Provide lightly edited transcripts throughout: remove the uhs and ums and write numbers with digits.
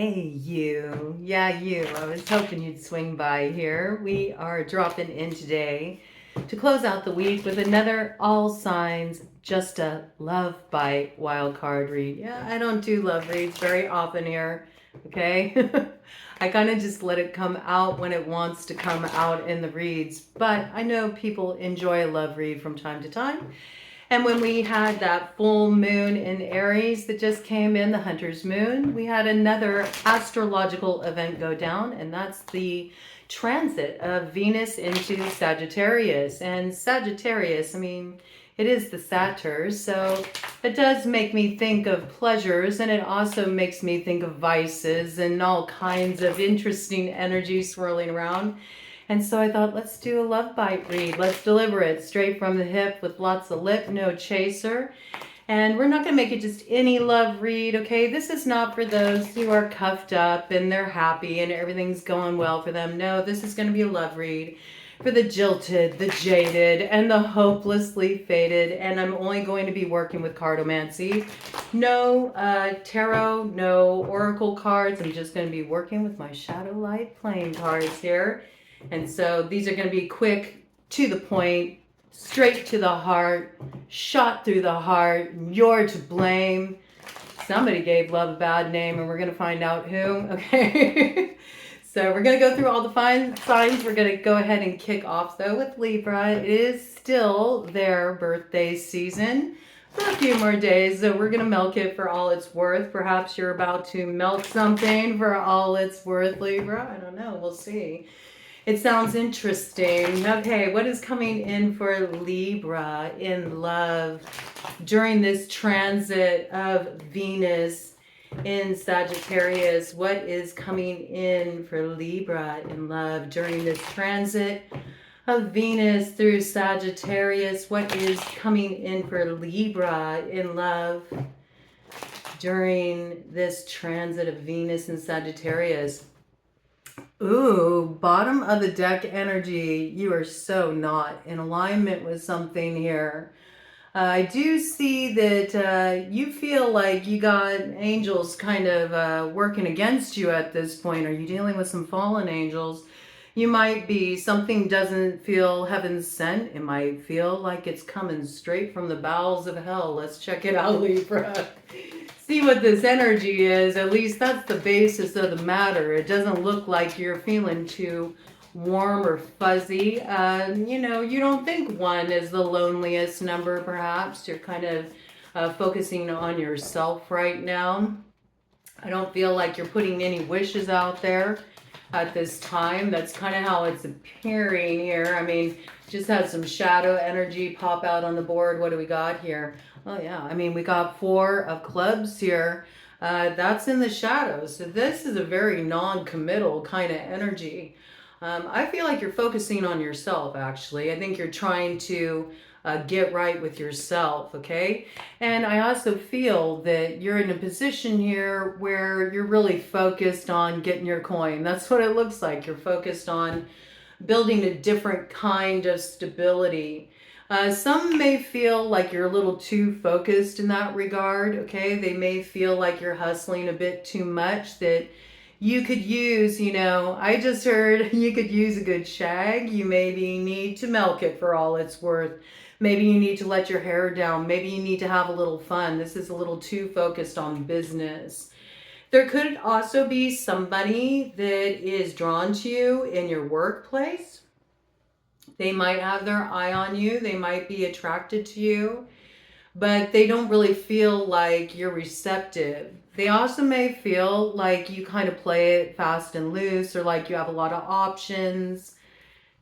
Hey, you. Yeah, you. I was hoping you'd swing by here. We are dropping in today to close out the week with another All Signs JUSTA Love Bite wild card read. Yeah, I don't do love reads very often here, okay? I kind of just let it come out when it wants to come out in the reads, but I know people enjoy a love read from time to time. And when we had that full moon in Aries that just came in, the Hunter's Moon, we had another astrological event go down, and that's the transit of Venus into Sagittarius. And Sagittarius, I mean, it is the Satyr, so it does make me think of pleasures, and it also makes me think of vices and all kinds of interesting energy swirling around. And so I thought, let's do a love bite read. Let's deliver it straight from the hip with lots of lip, no chaser. And we're not going to make it just any love read, okay? This is not for those who are cuffed up and they're happy and everything's going well for them. No, this is going to be a love read for the jilted, the jaded, and the hopelessly faded. And I'm only going to be working with cartomancy. No tarot, no oracle cards. I'm just going to be working with my shadow light playing cards here. And so these are going to be quick, to the point, straight to the heart, shot through the heart. You're to blame. Somebody gave love a bad name, and we're going to find out who. Okay. So we're going to go through all the fine signs. We're going to go ahead and kick off, though, with Libra. It is still their birthday season for a few more days, so we're going to milk it for all it's worth. Perhaps you're about to milk something for all it's worth, Libra. I don't know. We'll see. It sounds interesting. Okay, what is coming in for Libra in love during this transit of Venus in Sagittarius? What is coming in for Libra in love during this transit of Venus through Sagittarius? What is coming in for Libra in love during this transit of Venus in Sagittarius? Ooh, bottom of the deck energy. You are so not in alignment with something here. I do see that you feel like you got angels kind of working against you at this point. Are you dealing with some fallen angels? You might be. Something doesn't feel heaven sent. It might feel like it's coming straight from the bowels of hell. Let's check it out, Libra. See what this energy is. At least that's the basis of the matter. It doesn't look like you're feeling too warm or fuzzy. You don't think one is the loneliest number, perhaps. You're kind of focusing on yourself right now. I don't feel like you're putting any wishes out there at this time. That's kind of how it's appearing here. I mean, just had some shadow energy pop out on the board. What do we got here? Oh yeah, I mean, we got 4 of clubs here. That's in the shadows. So this is a very non-committal kind of energy. I feel like you're focusing on yourself, actually. I think you're trying to get right with yourself, okay? And I also feel that you're in a position here where you're really focused on getting your coin. That's what it looks like. You're focused on building a different kind of stability. Some may feel like you're a little too focused in that regard, okay? They may feel like you're hustling a bit too much, that you could use, I just heard you could use a good shag. You maybe need to milk it for all it's worth. Maybe you need to let your hair down. Maybe you need to have a little fun. This is a little too focused on business. There could also be somebody that is drawn to you in your workplace. They might have their eye on you. They might be attracted to you, but they don't really feel like you're receptive. They also may feel like you kind of play it fast and loose, or like you have a lot of options,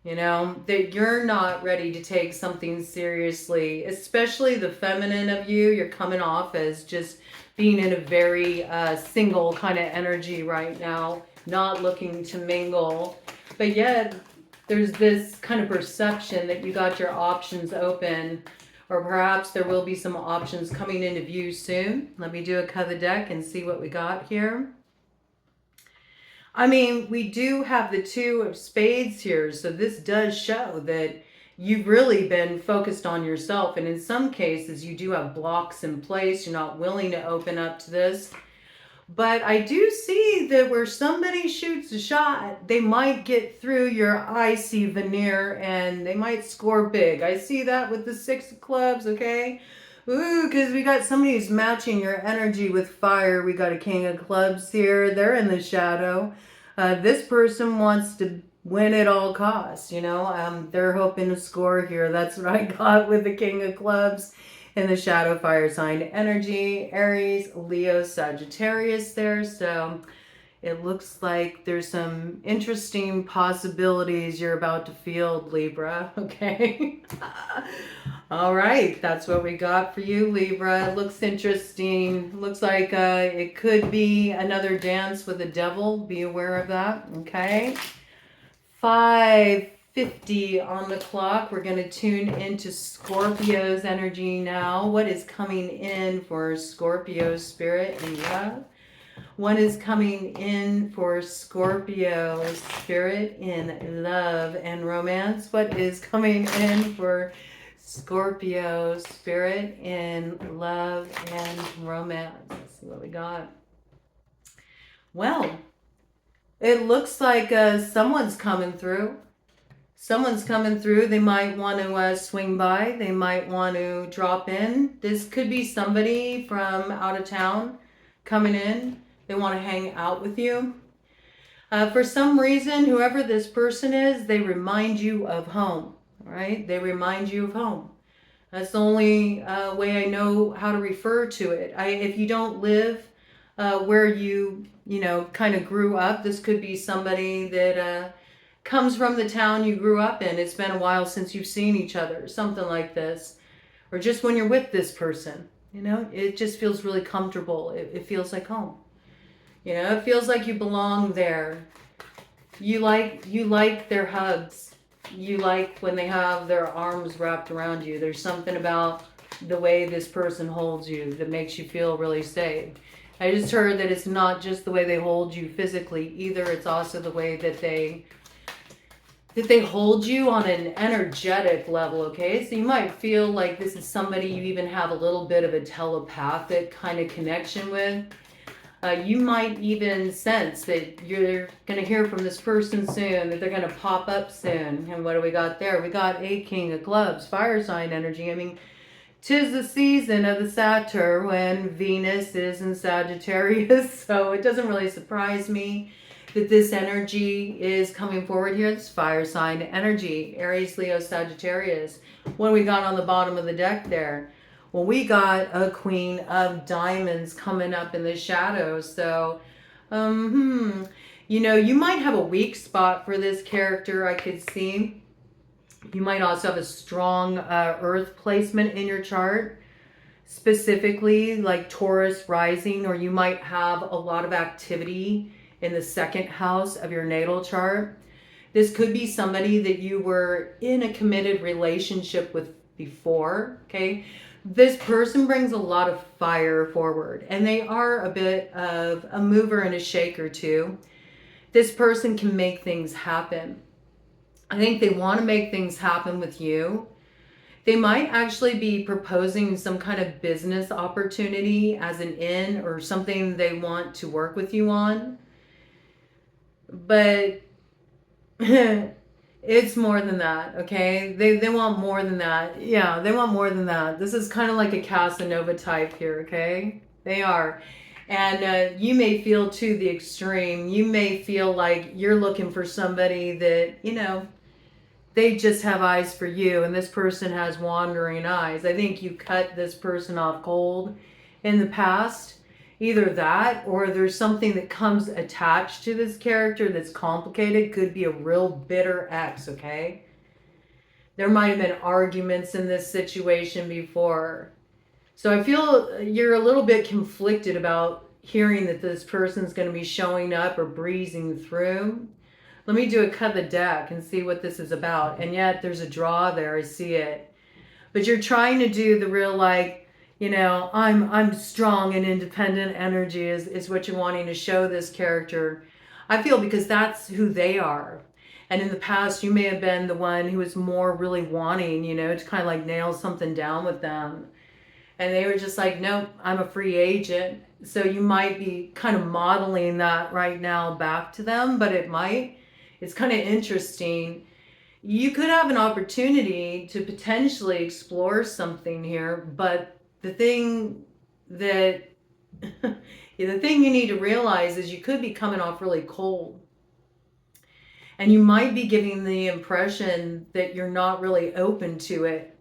that you're not ready to take something seriously, especially the feminine of you. You're coming off as just being in a very single kind of energy right now, not looking to mingle, but yet there's this kind of perception that you got your options open, or perhaps there will be some options coming into view soon. Let me do a cut of the deck and see what we got here. I mean, we do have the 2 of spades here, so this does show that you've really been focused on yourself, and in some cases you do have blocks in place. You're not willing to open up to this. But I do see that where somebody shoots a shot, they might get through your icy veneer and they might score big. I see that with the 6 of clubs, okay? Ooh, because we got somebody who's matching your energy with fire. We got a king of clubs here. They're in the shadow. This person wants to win at all costs, you know? They're hoping to score here. That's what I got with the king of clubs. In the shadow fire sign energy, Aries, Leo, Sagittarius there. So it looks like there's some interesting possibilities you're about to field, Libra. Okay. All right. That's what we got for you, Libra. It looks interesting. Looks like it could be another dance with the devil. Be aware of that. Okay. 5:50 on the clock. We're going to tune into Scorpio's energy now. What is coming in for Scorpio spirit and love? What is coming in for Scorpio spirit in love and romance? What is coming in for Scorpio spirit in love and romance? Let's see what we got. Well, it looks like someone's coming through. Someone's coming through. They might want to swing by. They might want to drop in. This could be somebody from out of town coming in. They want to hang out with you. For some reason, whoever this person is, they remind you of home. All right? They remind you of home. That's the only way I know how to refer to it. If you don't live where you kind of grew up, this could be somebody that comes from the town you grew up in. It's been a while since you've seen each other, something like this. Or just when you're with this person, it just feels really comfortable. It feels like home. It feels like you belong there. You like their hugs. You like when they have their arms wrapped around you. There's something about the way this person holds you that makes you feel really safe. I just heard that it's not just the way they hold you physically either. It's also the way that they hold you on an energetic level, okay? So you might feel like this is somebody you even have a little bit of a telepathic kind of connection with. You might even sense that you're going to hear from this person soon, that they're going to pop up soon. And what do we got there? We got a king of clubs, fire sign energy. I mean, 'tis the season of the Satyr when Venus is in Sagittarius, so it doesn't really surprise me that this energy is coming forward here. This fire sign energy, Aries, Leo, Sagittarius. What do we got on the bottom of the deck there? Well, we got a queen of diamonds coming up in the shadows. So, you might have a weak spot for this character, I could see. You might also have a strong earth placement in your chart, specifically like Taurus rising, or you might have a lot of activity in the 2nd house of your natal chart. This could be somebody that you were in a committed relationship with before, okay? This person brings a lot of fire forward, and they are a bit of a mover and a shaker too. This person can make things happen. I think they want to make things happen with you. They might actually be proposing some kind of business opportunity as an in or something they want to work with you on. But it's more than that, okay? They want more than that. Yeah, they want more than that. This is kind of like a Casanova type here, okay? They are. And you may feel to the extreme. You may feel like you're looking for somebody that, they just have eyes for you, and this person has wandering eyes. I think you cut this person off cold in the past. Either that, or there's something that comes attached to this character that's complicated. Could be a real bitter ex, okay? There might have been arguments in this situation before. So I feel you're a little bit conflicted about hearing that this person's going to be showing up or breezing through. Let me do a cut the deck and see what this is about. And yet there's a draw there. I see it. But you're trying to do the real I'm strong and independent energy is what you're wanting to show this character. I feel because that's who they are. And in the past, you may have been the one who was more really wanting, to kind of nail something down with them. And they were just like, nope, I'm a free agent. So you might be kind of modeling that right now back to them, but it's kind of interesting. You could have an opportunity to potentially explore something here, but the thing that the thing you need to realize is you could be coming off really cold. And you might be giving the impression that you're not really open to it.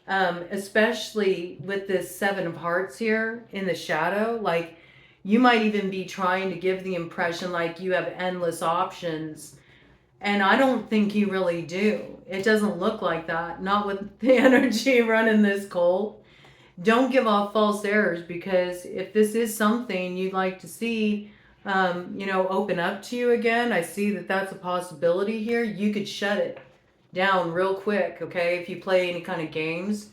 Especially with this 7 of Hearts here in the shadow. Like, you might even be trying to give the impression like you have endless options. And I don't think you really do. It doesn't look like that. Not with the energy running this cold. Don't give off false errors, because if this is something you'd like to see, open up to you again, I see that that's a possibility here. You could shut it down real quick, okay, if you play any kind of games.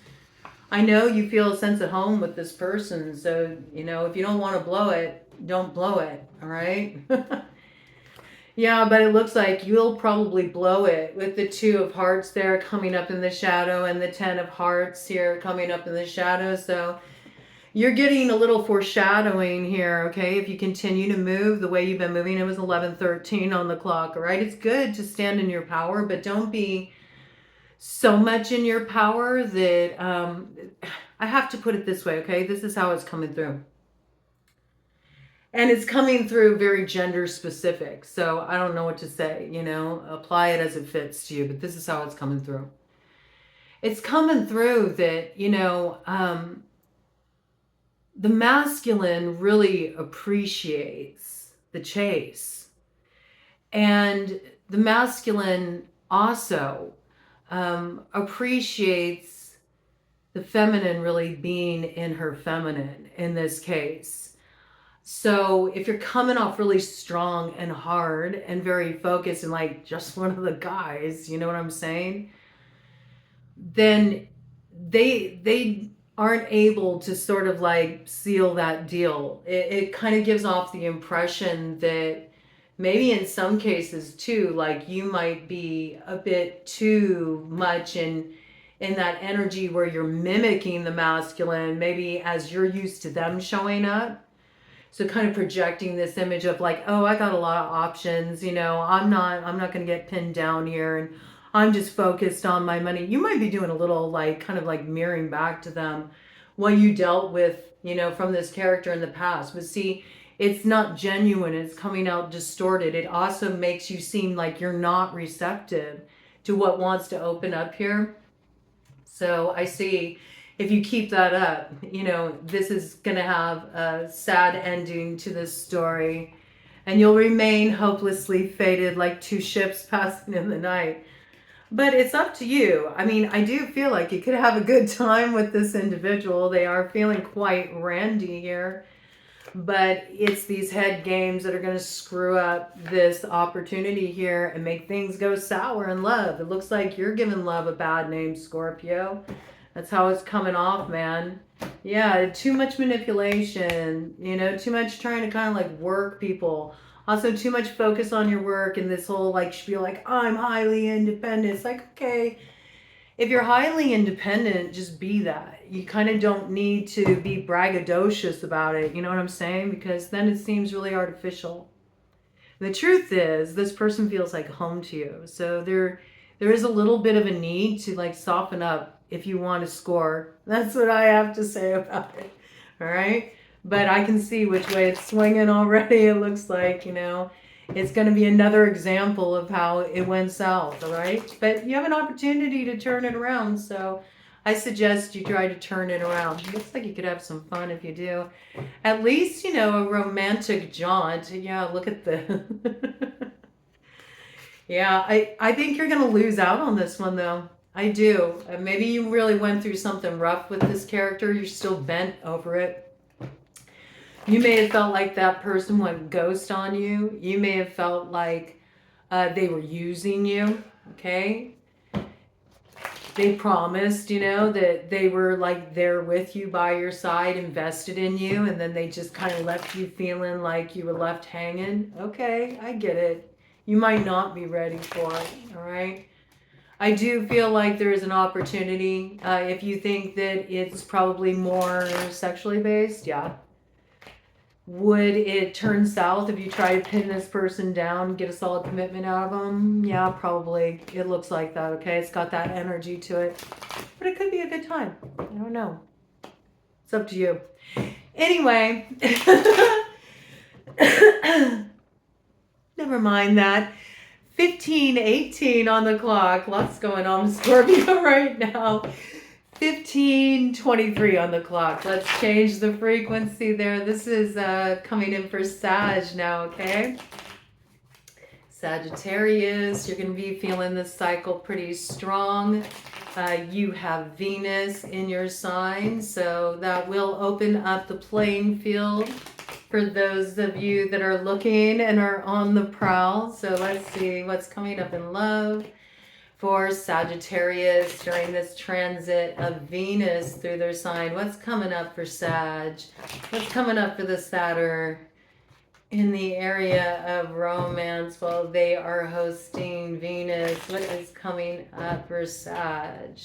I know you feel a sense of home with this person, so, if you don't want to blow it, don't blow it, all right? Yeah, but it looks like you'll probably blow it with the 2 of Hearts there coming up in the shadow and the 10 of Hearts here coming up in the shadow. So you're getting a little foreshadowing here, okay? If you continue to move the way you've been moving, it was 11:13 on the clock, all right? It's good to stand in your power, but don't be so much in your power that, I have to put it this way, okay? This is how it's coming through. And it's coming through very gender specific. So I don't know what to say, apply it as it fits to you, but this is how it's coming through. It's coming through that, the masculine really appreciates the chase. And the masculine also appreciates the feminine really being in her feminine in this case. So if you're coming off really strong and hard and very focused and like just one of the guys, you know what I'm saying? Then they aren't able to sort of like seal that deal. It kind of gives off the impression that maybe in some cases too, like you might be a bit too much in that energy where you're mimicking the masculine, maybe as you're used to them showing up. So kind of projecting this image of like, oh, I got a lot of options, I'm not going to get pinned down here, and I'm just focused on my money. You might be doing a little like kind of like mirroring back to them what you dealt with, from this character in the past. But see, it's not genuine. It's coming out distorted. It also makes you seem like you're not receptive to what wants to open up here. So I see, if you keep that up, this is going to have a sad ending to this story. And you'll remain hopelessly fated like 2 ships passing in the night. But it's up to you. I mean, I do feel like you could have a good time with this individual. They are feeling quite randy here. But it's these head games that are going to screw up this opportunity here and make things go sour in love. It looks like you're giving love a bad name, Scorpio. That's how it's coming off, man. Yeah, too much manipulation, too much trying to kind of like work people. Also, too much focus on your work and this whole like spiel like, I'm highly independent. It's like, okay, if you're highly independent, just be that. You kind of don't need to be braggadocious about it. You know what I'm saying? Because then it seems really artificial. The truth is, this person feels like home to you. So there is a little bit of a need to like soften up if you want to score. That's what I have to say about it. All right. But I can see which way it's swinging already. It looks like, it's going to be another example of how it went south. All right. But you have an opportunity to turn it around. So I suggest you try to turn it around. It looks like you could have some fun if you do. At least, a romantic jaunt. Yeah. Look at the... Yeah. I think you're going to lose out on this one though. I do. Maybe you really went through something rough with this character. You're still bent over it. You may have felt like that person went ghost on you. You may have felt like they were using you. Okay. They promised, that they were like there with you by your side, invested in you. And then they just kind of left you feeling like you were left hanging. Okay. I get it. You might not be ready for it. All right. I do feel like there is an opportunity. If you think that it's probably more sexually based, yeah. Would it turn south if you try to pin this person down, get a solid commitment out of them? Yeah, probably. It looks like that, okay? It's got that energy to it. But it could be a good time. I don't know. It's up to you. Anyway. Never mind that. 15:18 on the clock. Lots going on with Scorpio right now. 15:23 on the clock. Let's change the frequency there. This is coming in for Sag now, okay? Sagittarius, you're going to be feeling this cycle pretty strong. You have Venus in your sign, so that will open up the playing field for those of you that are looking and are on the prowl. So let's see what's coming up in love for Sagittarius during this transit of Venus through their sign. What's coming up for Sag? What's coming up for the Saturn in the area of romance while they are hosting Venus? What is coming up for Sag?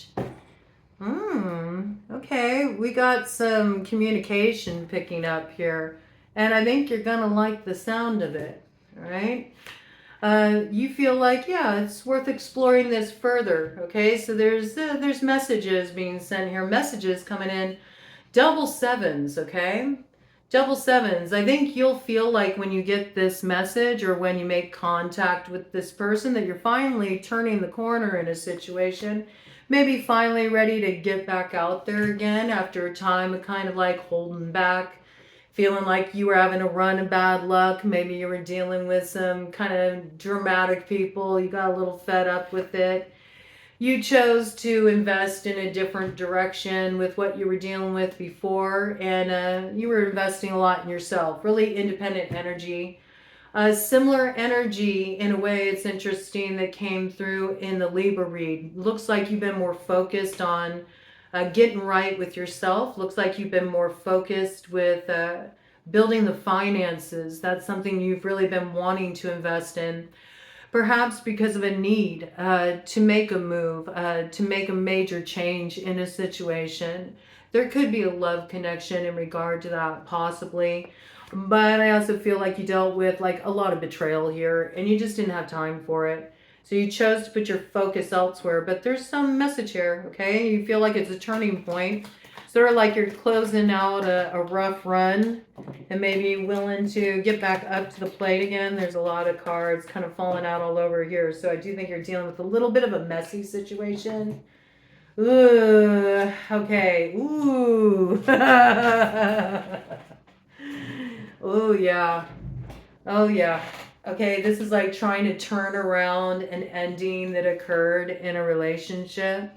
Okay, we got some communication picking up here, and I think you're gonna like the sound of it, all right? You feel like, yeah, it's worth exploring this further, okay? So there's messages being sent here, messages coming in, double sevens, okay? Double sevens. I think you'll feel like when you get this message or when you make contact with this person that you're finally turning the corner in a situation, maybe finally ready to get back out there again after a time of kind of like holding back, feeling like you were having a run of bad luck. Maybe you were dealing with some kind of dramatic people. You got a little fed up with it. You chose to invest in a different direction with what you were dealing with before. And you were investing a lot in yourself. Really independent energy. Similar energy, in a way, it's interesting, that came through in the Libra read. Looks like you've been more focused on getting right with yourself. Looks like you've been more focused with building the finances. That's something you've really been wanting to invest in. Perhaps because of a need to make a move, to make a major change in a situation. There could be a love connection in regard to that, possibly. But I also feel like you dealt with like a lot of betrayal here and you just didn't have time for it. So you chose to put your focus elsewhere, but there's some message here, okay? You feel like it's a turning point. Sort of like you're closing out a rough run and maybe willing to get back up to the plate again. There's a lot of cards kind of falling out all over here. So I do think you're dealing with a little bit of a messy situation. Ooh, okay. Ooh. Oh, yeah. Oh, yeah. Okay, this is like trying to turn around an ending that occurred in a relationship.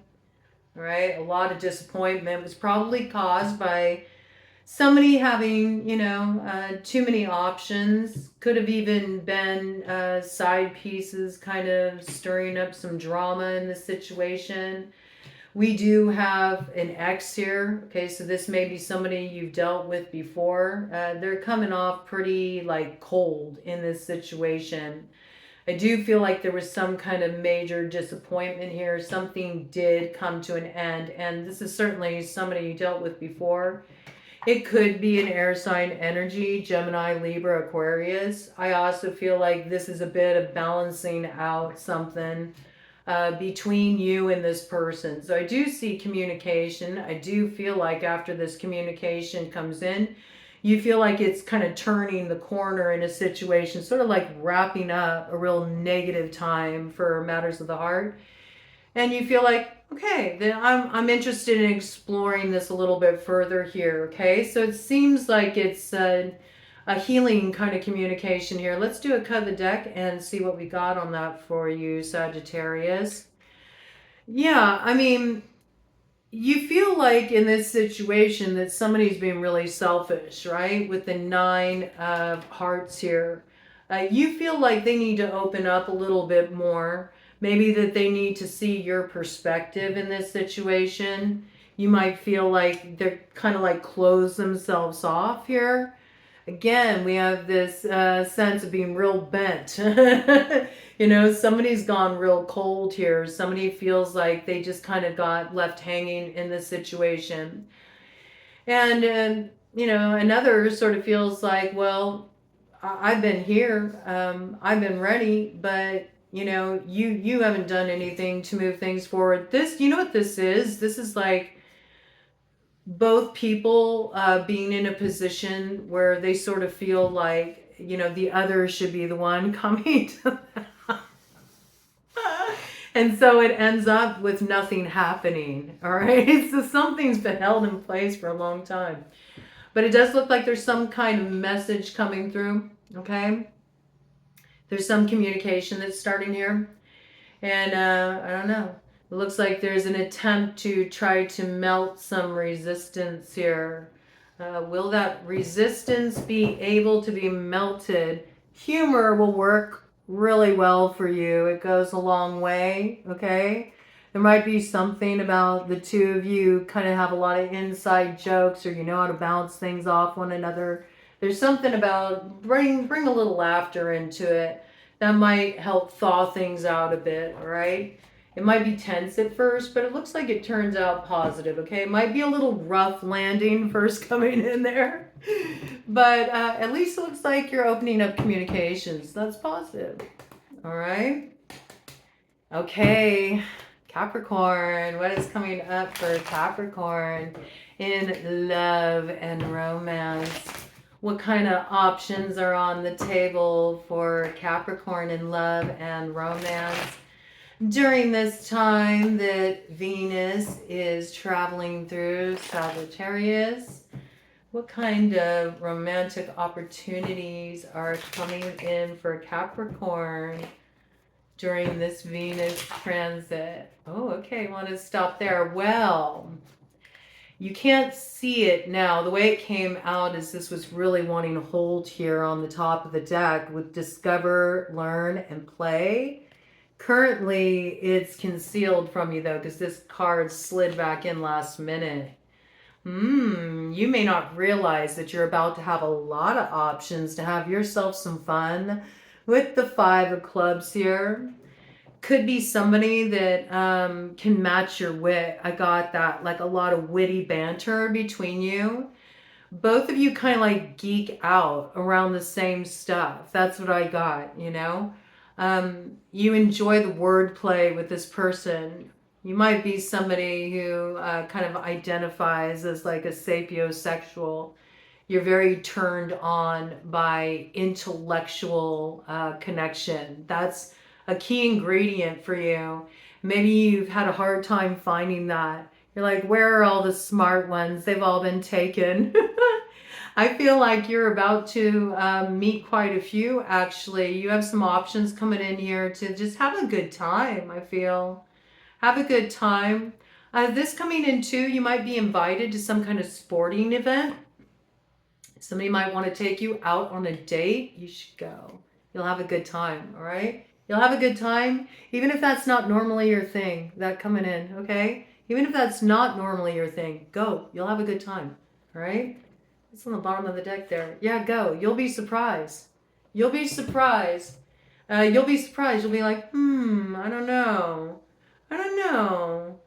All right, a lot of disappointment was probably caused by somebody having, too many options. Could have even been side pieces kind of stirring up some drama in the situation. We do have an ex here. Okay, so this may be somebody you've dealt with before. They're coming off pretty like cold in this situation. I do feel like there was some kind of major disappointment here. Something did come to an end, and this is certainly somebody you dealt with before. It could be an air sign energy, Gemini, Libra, Aquarius. I also feel like this is a bit of balancing out something between you and this person. So I do see communication. I do feel like after this communication comes in, you feel like it's kind of turning the corner in a situation, sort of like wrapping up a real negative time for matters of the heart. And you feel like, okay, then I'm interested in exploring this a little bit further here, okay? So it seems like it's a healing kind of communication here. Let's do a cut of the deck and see what we got on that for you, Sagittarius. Yeah, I mean, you feel like in this situation that somebody's being really selfish, right? With the 9 of hearts here. You feel like they need to open up a little bit more. Maybe that they need to see your perspective in this situation. You might feel like they're kind of like close themselves off here. Again, we have this sense of being real bent. Somebody's gone real cold here. Somebody feels like they just kind of got left hanging in this situation. And you know, another sort of feels like, well, I've been here, I've been ready, but you know, you haven't done anything to move things forward. This, you know what this is? This is like both people being in a position where they sort of feel like, you know, the other should be the one coming to them. And so it ends up with nothing happening. All right. So something's been held in place for a long time. But it does look like there's some kind of message coming through. Okay. There's some communication that's starting here. And I don't know. It looks like there's an attempt to try to melt some resistance here. Will that resistance be able to be melted? Humor will work really well for you. It goes a long way, okay? There might be something about the two of you kind of have a lot of inside jokes, or you know how to bounce things off one another. There's something about bring a little laughter into it that might help thaw things out a bit, all right? It might be tense at first, but it looks like it turns out positive, okay? It might be a little rough landing first coming in there, but at least it looks like you're opening up communications. That's positive, all right? Okay, Capricorn, what is coming up for Capricorn in love and romance? What kind of options are on the table for Capricorn in love and romance during this time that Venus is traveling through Sagittarius? What kind of romantic opportunities are coming in for Capricorn during this Venus transit? Oh, okay, want to stop there. Well, you can't see it now. The way it came out is this was really wanting to hold here on the top of the deck with discover, learn, and play. Currently, it's concealed from you though, because this card slid back in last minute. You may not realize that you're about to have a lot of options to have yourself some fun with the 5 of clubs here. Could be somebody that can match your wit. I got that, like a lot of witty banter between you. Both of you kind of like geek out around the same stuff. That's what I got, you know. You enjoy the wordplay with this person. You might be somebody who kind of identifies as like a sapiosexual. You're very turned on by intellectual connection. That's a key ingredient for you. Maybe you've had a hard time finding that. You're like, where are all the smart ones? They've all been taken. I feel like you're about to meet quite a few, actually. You have some options coming in here to just have a good time, I feel. Have a good time. This coming in too, you might be invited to some kind of sporting event. Somebody might want to take you out on a date. You should go. You'll have a good time, all right? You'll have a good time, even if that's not normally your thing, that coming in, okay? Even if that's not normally your thing, go. You'll have a good time, all right? It's on the bottom of the deck there. Yeah, go. You'll be surprised. You'll be surprised. You'll be surprised. You'll be like, I don't know. I don't know.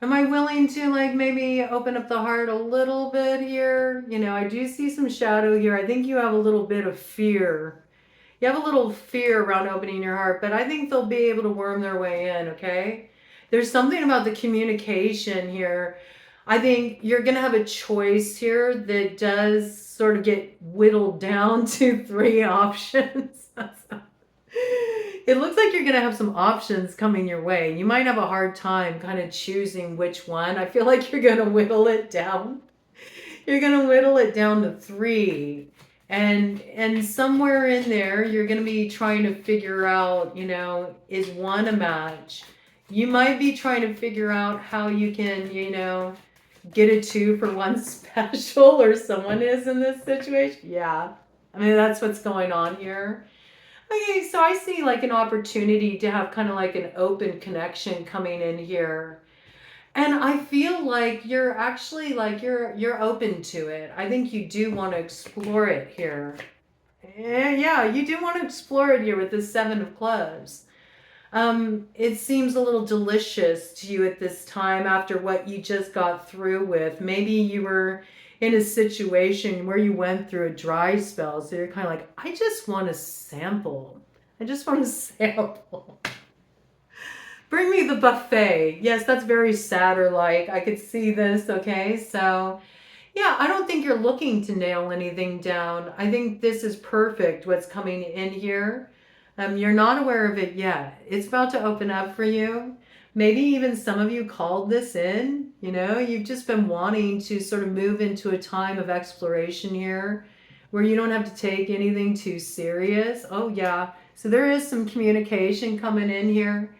Am I willing to like maybe open up the heart a little bit here? You know, I do see some shadow here. I think you have a little bit of fear. You have a little fear around opening your heart, but I think they'll be able to worm their way in, okay? There's something about the communication here. I think you're going to have a choice here that does sort of get whittled down to 3 options. It looks like you're going to have some options coming your way. You might have a hard time kind of choosing which one. I feel like you're going to whittle it down. You're going to whittle it down to 3. And somewhere in there, you're going to be trying to figure out, you know, is one a match? You might be trying to figure out how you can, you know, get a 2 for 1 special, or someone is in this situation. Yeah. I mean, that's what's going on here. Okay, so I see like an opportunity to have kind of like an open connection coming in here. And I feel like you're actually like you're open to it. I think you do want to explore it here. Yeah, you do want to explore it here with the 7 of clubs. It seems a little delicious to you at this time after what you just got through with. Maybe you were in a situation where you went through a dry spell. So you're kind of like, I just want to sample. I just want to sample. Bring me the buffet. Yes, that's very Satyr-like. I could see this, okay? So, yeah, I don't think you're looking to nail anything down. I think this is perfect, what's coming in here. You're not aware of it yet. It's about to open up for you. Maybe even some of you called this in. You know, you've just been wanting to sort of move into a time of exploration here where you don't have to take anything too serious. Oh, yeah. So there is some communication coming in here.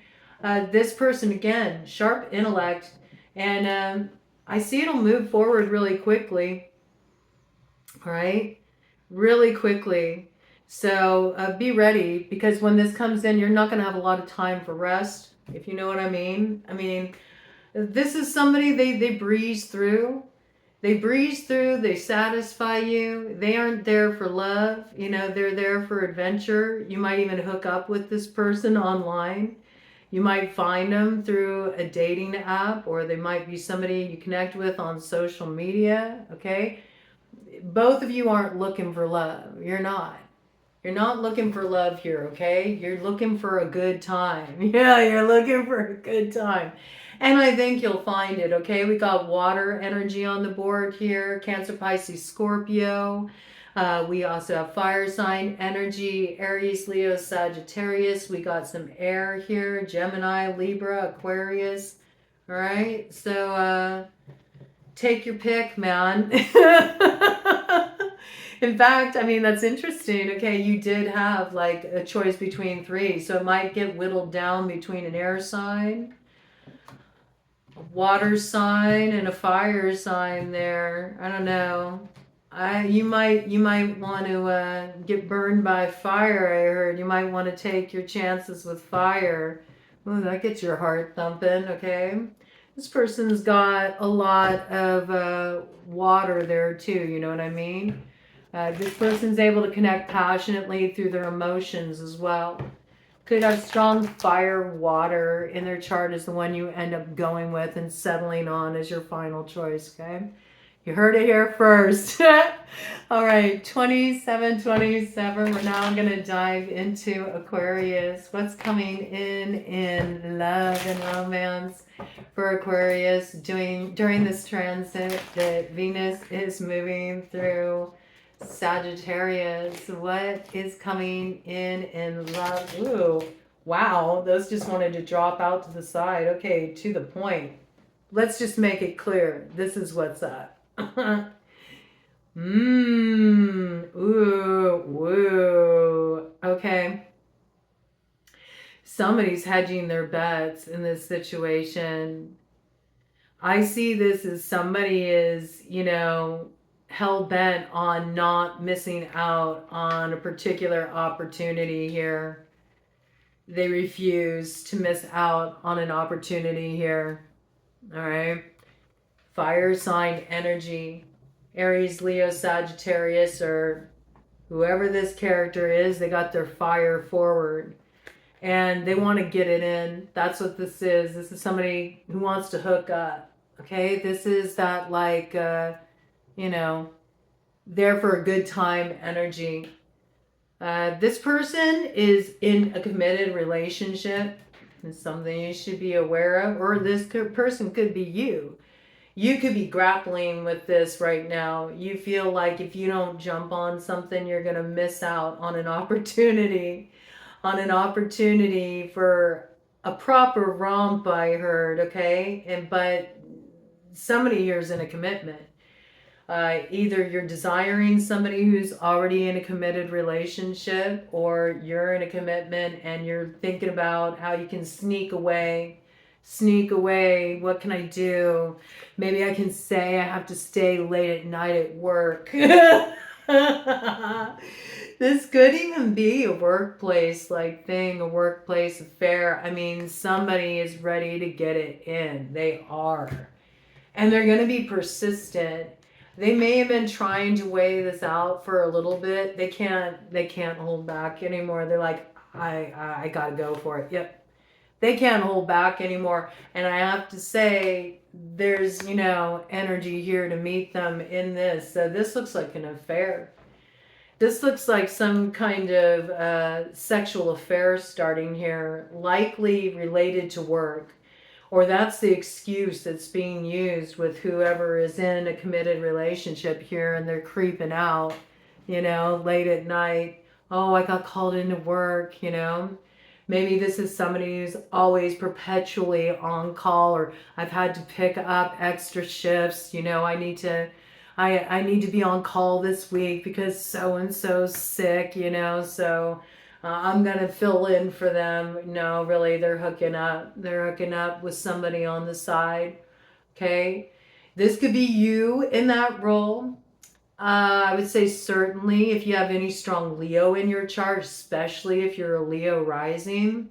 This person, again, sharp intellect, and I see it'll move forward really quickly. All right? Really quickly. So be ready, because when this comes in, you're not going to have a lot of time for rest, if you know what I mean. I mean, this is somebody, they breeze through. They breeze through, they satisfy you. They aren't there for love. You know, they're there for adventure. You might even hook up with this person online. You might find them through a dating app, or they might be somebody you connect with on social media, okay? Both of you aren't looking for love. You're not. You're not looking for love here, okay? You're looking for a good time. Yeah, you're looking for a good time. And I think you'll find it, okay? We got water energy on the board here. Cancer, Pisces, Scorpio. We also have fire sign energy, Aries, Leo, Sagittarius. We got some air here, Gemini, Libra, Aquarius. All right, so take your pick, man. In fact, I mean, that's interesting. Okay, you did have like a choice between three, so it might get whittled down between an air sign, a water sign, and a fire sign there. I don't know. You might want to get burned by fire. I heard you might want to take your chances with fire. Oh, that gets your heart thumping. Okay, this person's got a lot of water there too. You know what I mean? This person's able to connect passionately through their emotions as well. Could have strong fire water in their chart as the one you end up going with and settling on as your final choice. Okay. You heard it here first. All right, 27. We're now going to dive into Aquarius. What's coming in love and romance for Aquarius during this transit that Venus is moving through Sagittarius? What is coming in love? Ooh, wow, those just wanted to drop out to the side. Okay, to the point. Let's just make it clear. This is what's up. Ooh. Okay. Somebody's hedging their bets in this situation. I see this as somebody is, you know, hell-bent on not missing out on a particular opportunity here. They refuse to miss out on an opportunity here. All right. Fire sign energy, Aries, Leo, Sagittarius, or whoever this character is, they got their fire forward and they want to get it in. That's what this is. This is somebody who wants to hook up. Okay, this is that like, you know, there for a good time energy. This person is in a committed relationship. It's something you should be aware of, or this person could be you. You could be grappling with this right now. You feel like if you don't jump on something, you're going to miss out on an opportunity for a proper romp, I heard, okay? But somebody here is in a commitment. Either you're desiring somebody who's already in a committed relationship, or you're in a commitment and you're thinking about how you can sneak away. What can I do? Maybe I can say I have to stay late at night at work. This could even be a workplace like thing, a workplace affair. I mean, somebody is ready to get it in. They are. And they're going to be persistent. They may have been trying to weigh this out for a little bit. They can't hold back anymore. They're like, I got to go for it. Yep. They can't hold back anymore. And I have to say, there's, you know, energy here to meet them in this. So this looks like an affair. This looks like some kind of sexual affair starting here, likely related to work. Or that's the excuse that's being used with whoever is in a committed relationship here, and they're creeping out, you know, late at night. Oh, I got called into work, you know. Maybe this is somebody who's always perpetually on call, or I've had to pick up extra shifts, you know, I need to be on call this week because so-and-so's sick, you know, so I'm going to fill in for them. No, really, they're hooking up. They're hooking up with somebody on the side, okay? This could be you in that role. I would say certainly if you have any strong Leo in your chart, especially if you're a Leo rising,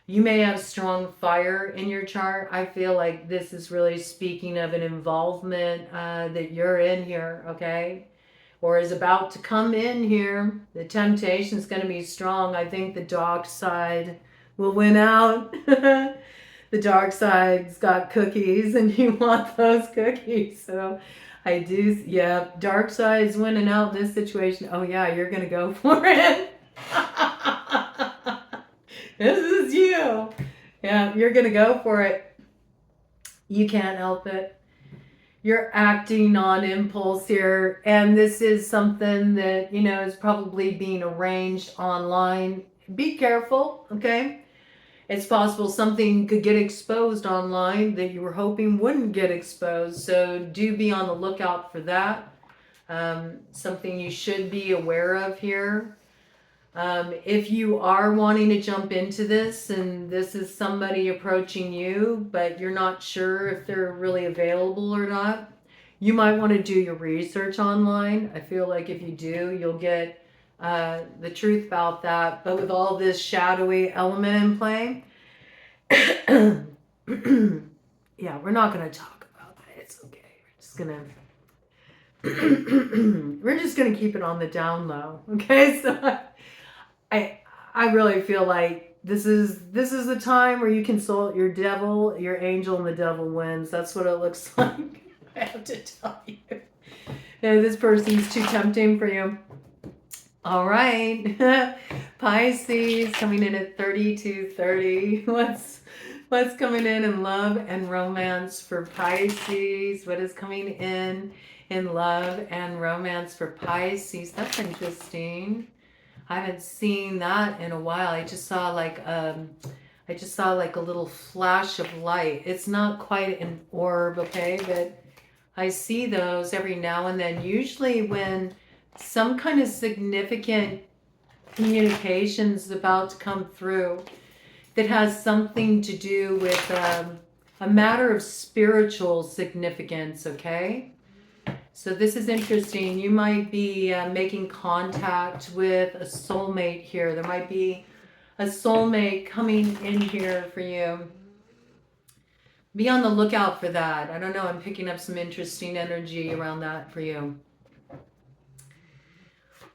you may have strong fire in your chart. I feel like this is really speaking of an involvement that you're in here, okay? Or is about to come in here. The temptation is going to be strong. I think the dark side will win out. The dark side's got cookies and you want those cookies. So I do, yeah, dark side's winning out in this situation. Oh yeah, you're going to go for it. This is you. Yeah, you're going to go for it. You can't help it. You're acting on impulse here. And this is something that, you know, is probably being arranged online. Be careful, okay? It's possible something could get exposed online that you were hoping wouldn't get exposed. So do be on the lookout for that. Something you should be aware of here. If you are wanting to jump into this and this is somebody approaching you, but you're not sure if they're really available or not, you might want to do your research online. I feel like if you do, you'll get the truth about that. But with all this shadowy element in play, yeah, we're not going to talk about that. It's okay. We're just going to keep it on the down low. Okay, so I really feel like this is the time where you consult your devil, your angel, and the devil wins. That's what it looks like. I have to tell you. Yeah, this person's too tempting for you. All right. Pisces coming in at 3230. What's coming in love and romance for Pisces? What is coming in love and romance for Pisces? That's interesting. I haven't seen that in a while. I just saw like a little flash of light. It's not quite an orb, okay, but I see those every now and then. Usually when some kind of significant communication is about to come through that has something to do with a matter of spiritual significance, okay? So this is interesting. You might be making contact with a soulmate here. There might be a soulmate coming in here for you. Be on the lookout for that. I don't know. I'm picking up some interesting energy around that for you.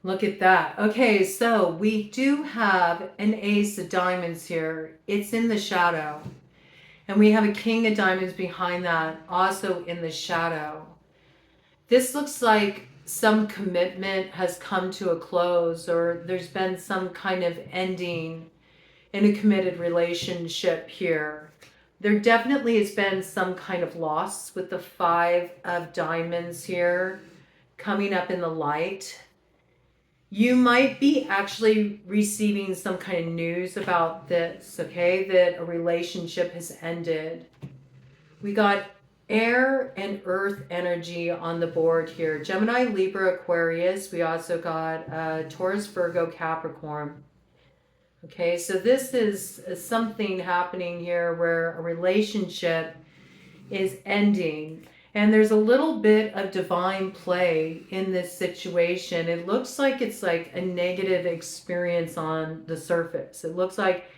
Look at that. Okay, so we do have an ace of diamonds here. It's in the shadow. And we have a king of diamonds behind that, also in the shadow. This looks like some commitment has come to a close, or there's been some kind of ending in a committed relationship here. There definitely has been some kind of loss with the 5 of diamonds here coming up in the light. You might be actually receiving some kind of news about this, okay, that a relationship has ended. We got air and earth energy on the board here. Gemini, Libra, Aquarius. We also got Taurus, Virgo, Capricorn. Okay, so this is something happening here where a relationship is ending. And there's a little bit of divine play in this situation. It looks like it's like a negative experience on the surface. It looks like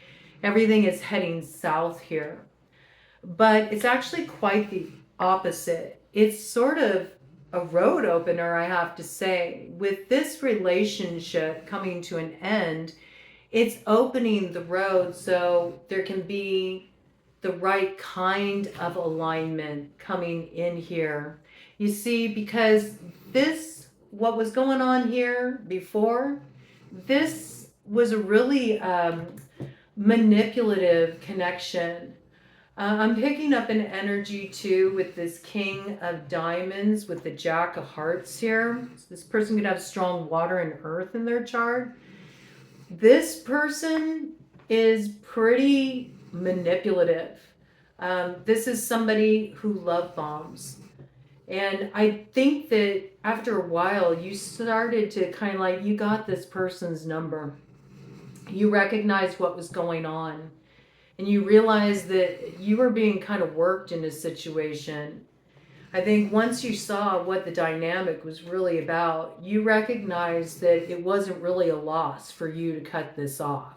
everything is heading south here. But it's actually quite the opposite. It's sort of a road opener, I have to say. With this relationship coming to an end, it's opening the road so there can be the right kind of alignment coming in here. You see, because this, what was going on here before, this was a really manipulative connection. I'm picking up an energy too with this King of Diamonds with the Jack of Hearts here. So this person could have strong water and earth in their chart. This person is pretty manipulative. This is somebody who love bombs. And I think that after a while, you started to kind of like, you got this person's number. You recognized what was going on. And you realized that you were being kind of worked in a situation. I think once you saw what the dynamic was really about, you recognized that it wasn't really a loss for you to cut this off.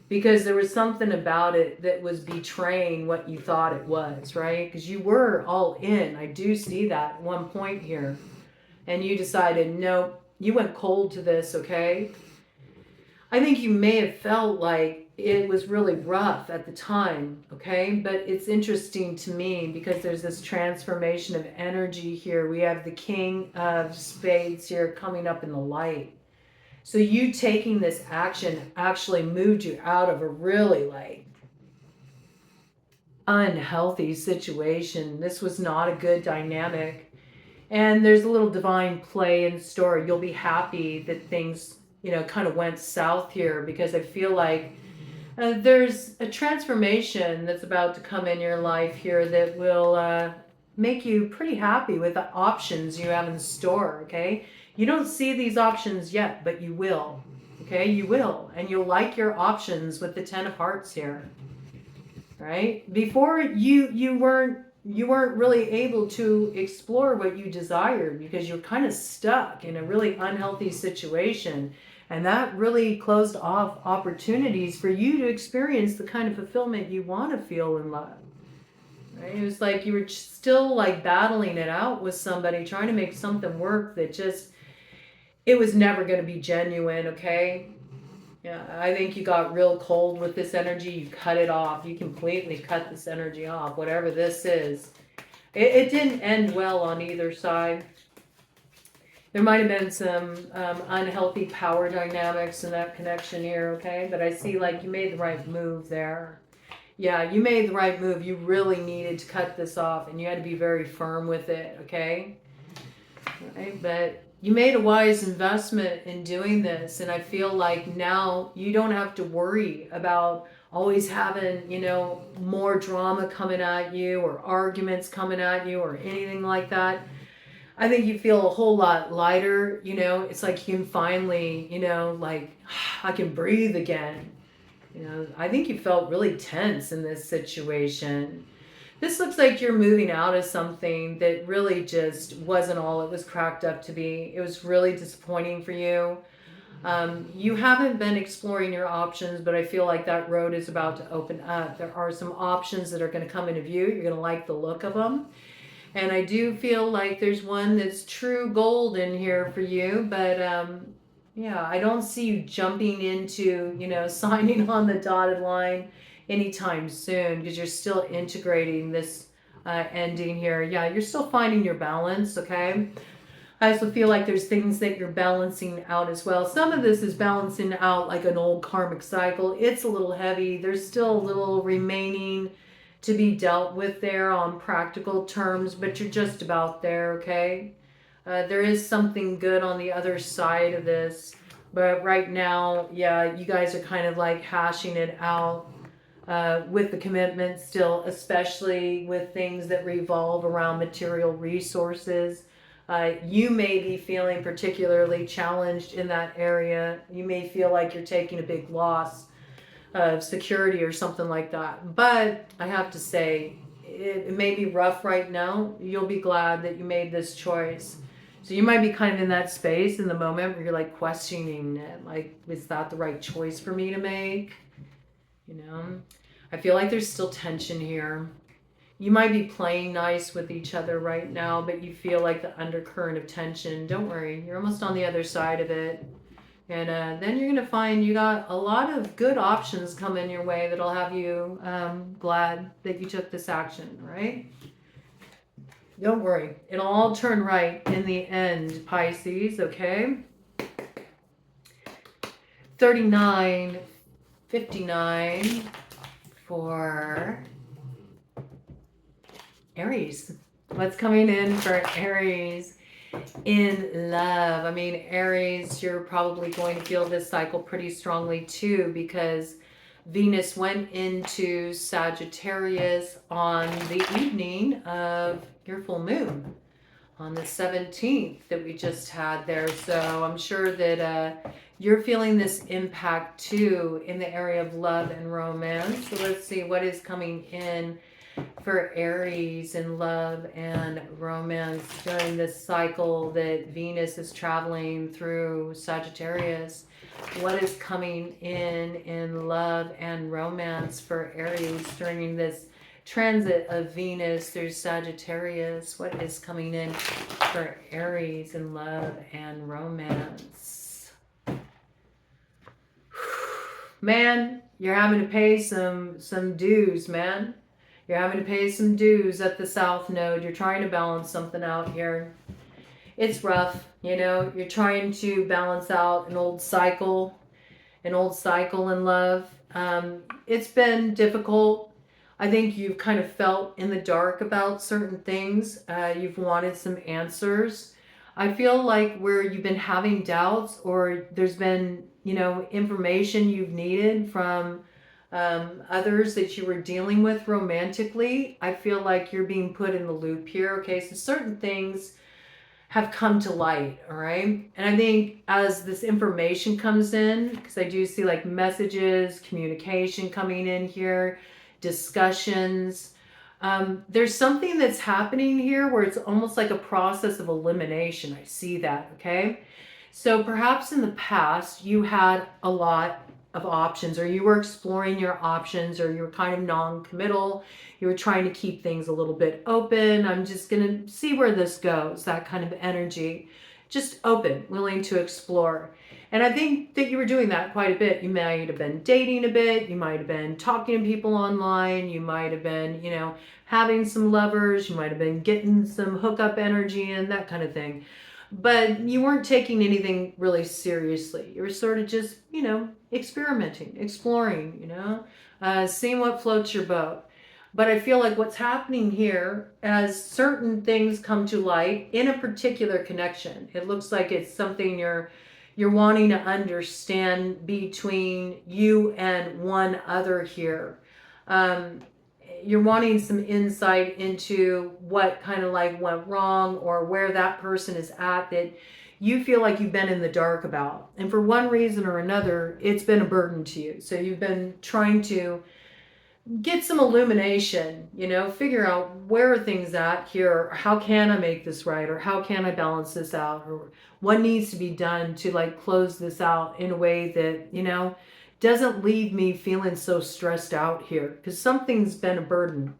Because there was something about it that was betraying what you thought it was, right? Because you were all in. I do see that at one point here. And you decided, nope, you went cold to this, okay? I think you may have felt like it was really rough at the time, okay? But it's interesting to me because there's this transformation of energy here. We have the King of Spades here coming up in the light. So you taking this action actually moved you out of a really like unhealthy situation. This was not a good dynamic. And there's a little divine play in store. You'll be happy that things, you know, kind of went south here because I feel like there's a transformation that's about to come in your life here that will make you pretty happy with the options you have in store, okay? You don't see these options yet, but you will, okay? You will, and you'll like your options with the Ten of Hearts here, right? Before you weren't really able to explore what you desired because you're kind of stuck in a really unhealthy situation. And that really closed off opportunities for you to experience the kind of fulfillment you want to feel in love. Right? It was like you were still like battling it out with somebody, trying to make something work that just, it was never going to be genuine, okay? Yeah, I think you got real cold with this energy. You cut it off. You completely cut this energy off, whatever this is. It didn't end well on either side. There might have been some unhealthy power dynamics in that connection here, okay? But I see like you made the right move there. Yeah, you made the right move. You really needed to cut this off and you had to be very firm with it, okay? Right? But you made a wise investment in doing this. And I feel like now you don't have to worry about always having, you know, more drama coming at you or arguments coming at you or anything like that. I think you feel a whole lot lighter, you know, it's like you can finally, you know, like, I can breathe again. You know, I think you felt really tense in this situation. This looks like you're moving out of something that really just wasn't all it was cracked up to be. It was really disappointing for you. You haven't been exploring your options, but I feel like that road is about to open up. There are some options that are going to come into view. You're going to like the look of them. And I do feel like there's one that's true gold in here for you. But yeah, I don't see you jumping into, you know, signing on the dotted line anytime soon because you're still integrating this ending here. Yeah, you're still finding your balance, okay? I also feel like there's things that you're balancing out as well. Some of this is balancing out like an old karmic cycle. It's a little heavy. There's still a little remaining to be dealt with there on practical terms, but you're just about there, okay? There is something good on the other side of this, but right now, yeah, you guys are kind of like hashing it out with the commitment still, especially with things that revolve around material resources. You may be feeling particularly challenged in that area. You may feel like you're taking a big loss of security or something like that. But I have to say, it may be rough right now. You'll be glad that you made this choice. So you might be kind of in that space in the moment where you're like questioning it. Like, is that the right choice for me to make? You know, I feel like there's still tension here. You might be playing nice with each other right now, but you feel like the undercurrent of tension. Don't worry, you're almost on the other side of it. And then you're going to find you got a lot of good options coming your way that'll have you glad that you took this action, right? Don't worry. It'll all turn right in the end, Pisces, okay? 39.59 for Aries. What's coming in for Aries in love? I mean, Aries, you're probably going to feel this cycle pretty strongly too, because Venus went into Sagittarius on the evening of your full moon, on the 17th that we just had there. So I'm sure that you're feeling this impact too in the area of love and romance. So let's see what is coming in for Aries in love and romance during this cycle that Venus is traveling through Sagittarius. What is coming in love and romance for Aries during this transit of Venus through Sagittarius? What is coming in for Aries in love and romance? Man, you're having to pay some dues, man. You're having to pay some dues at the South Node. You're trying to balance something out here. It's rough, you know. You're trying to balance out an old cycle in love. It's been difficult. I think you've kind of felt in the dark about certain things. You've wanted some answers. I feel like where you've been having doubts, or there's been, you know, information you've needed from others that you were dealing with romantically, I feel like you're being put in the loop here. Okay, so certain things have come to light, all right? And I think as this information comes in, because I do see like messages, communication coming in here, discussions, there's something that's happening here where it's almost like a process of elimination. I see that, okay? So perhaps in the past you had a lot of options, or you were exploring your options, or you were kind of non-committal. You were trying to keep things a little bit open. I'm just going to see where this goes, that kind of energy. Just open, willing to explore. And I think that you were doing that quite a bit. You might have been dating a bit. You might have been talking to people online. You might have been, you know, having some lovers. You might have been getting some hookup energy and that kind of thing. But you weren't taking anything really seriously. You were sort of just, you know, experimenting, exploring, you know, seeing what floats your boat. But I feel like what's happening here, as certain things come to light in a particular connection, it looks like it's something you're wanting to understand between you and one other here. You're wanting some insight into what kind of like went wrong, or where that person is at that you feel like you've been in the dark about. And for one reason or another, it's been a burden to you. So you've been trying to get some illumination, you know, figure out where are things at here, or how can I make this right, or how can I balance this out, or what needs to be done to like close this out in a way that, you know, doesn't leave me feeling so stressed out here, because something's been a burden.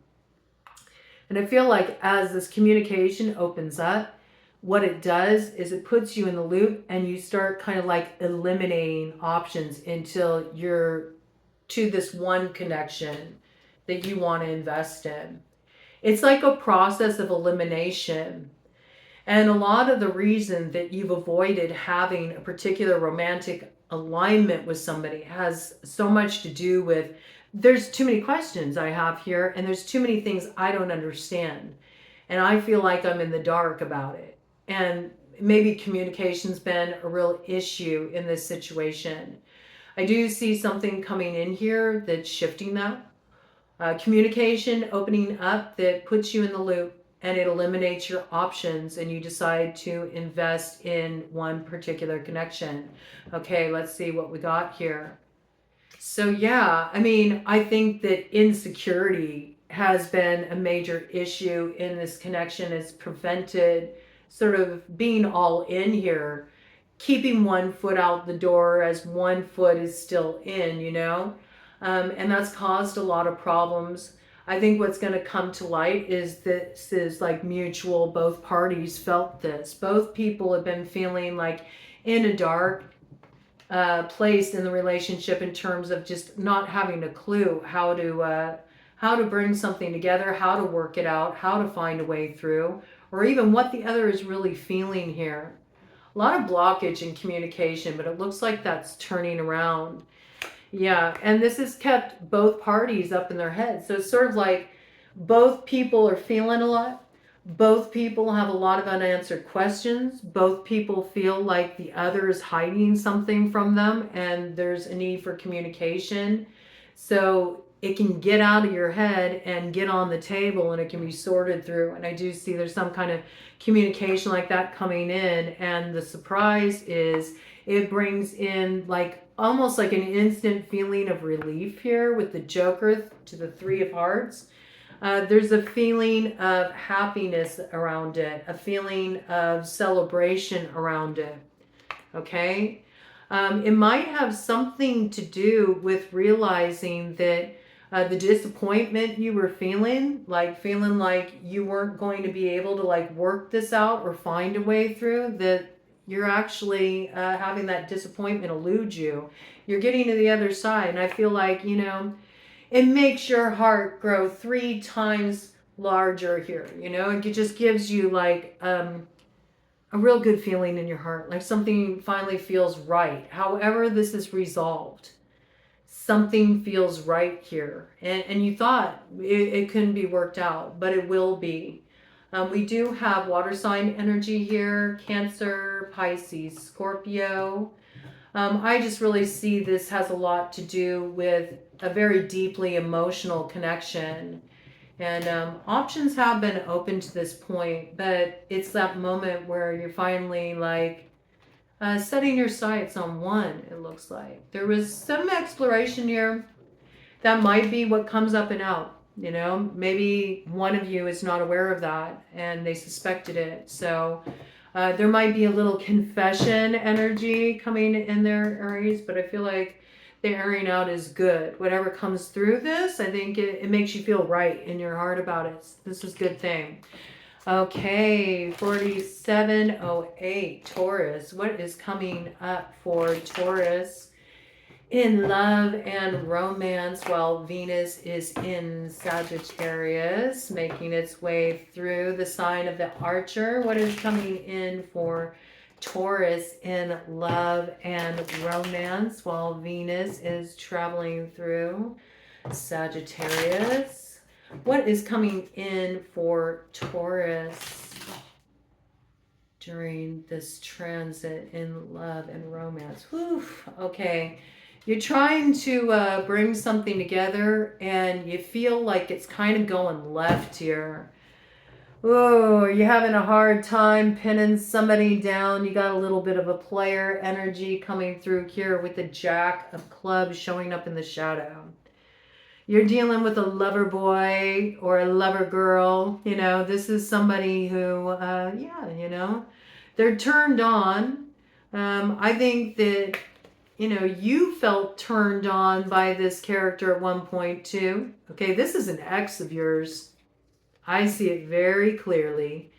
And I feel like as this communication opens up, what it does is it puts you in the loop, and you start kind of like eliminating options until you're to this one connection that you want to invest in. It's like a process of elimination. And a lot of the reason that you've avoided having a particular romantic alignment with somebody has so much to do with, there's too many questions I have here, and there's too many things I don't understand. And I feel like I'm in the dark about it. And maybe communication's been a real issue in this situation. I do see something coming in here that's shifting that. Communication opening up that puts you in the loop, and it eliminates your options, and you decide to invest in one particular connection. Okay, let's see what we got here. So yeah, I mean, I think that insecurity has been a major issue in this connection. It's prevented sort of being all in here, keeping one foot out the door as one foot is still in, you know? And that's caused a lot of problems. I think what's going to come to light is this is like mutual. Both parties felt this. Both people have been feeling like in a dark, place in the relationship in terms of just not having a clue how to bring something together, how to work it out, how to find a way through, or even what the other is really feeling here. A lot of blockage in communication, but it looks like that's turning around. Yeah, and this has kept both parties up in their heads. So it's sort of like both people are feeling a lot. Both people have a lot of unanswered questions. Both people feel like the other is hiding something from them and there's a need for communication. So it can get out of your head and get on the table and it can be sorted through. And I do see there's some kind of communication like that coming in. And the surprise is it brings in like almost like an instant feeling of relief here with the Joker to the Three of Hearts. There's a feeling of happiness around it, a feeling of celebration around it, okay? It might have something to do with realizing that the disappointment you were feeling like you weren't going to be able to like work this out or find a way through, that you're actually having that disappointment elude you. You're getting to the other side, and I feel like, you know, it makes your heart grow 3 times larger here. You know, it just gives you like a real good feeling in your heart, like something finally feels right. However this is resolved, something feels right here. And you thought it couldn't be worked out, but it will be. We do have water sign energy here: Cancer, Pisces, Scorpio. I just really see this has a lot to do with a very deeply emotional connection. And options have been open to this point, but it's that moment where you're finally like setting your sights on one, it looks like. There was some exploration here. That might be what comes up and out. You know, maybe one of you is not aware of that and they suspected it. So there might be a little confession energy coming in there, Aries, but I feel like the airing out is good. Whatever comes through this, I think it makes you feel right in your heart about it. This is a good thing. Okay, 4708, Taurus. What is coming up for Taurus in love and romance while Venus is in Sagittarius, making its way through the sign of the Archer? What is coming in for Taurus in love and romance while Venus is traveling through Sagittarius? What is coming in for Taurus during this transit in love and romance? Whew, okay. You're trying to bring something together and you feel like it's kind of going left here. Oh, you're having a hard time pinning somebody down. You got a little bit of a player energy coming through here with the Jack of Clubs showing up in the shadow. You're dealing with a lover boy or a lover girl. You know, this is somebody who, yeah, you know, they're turned on. I think that, you know, you felt turned on by this character at one point too. Okay, this is an ex of yours. I see it very clearly.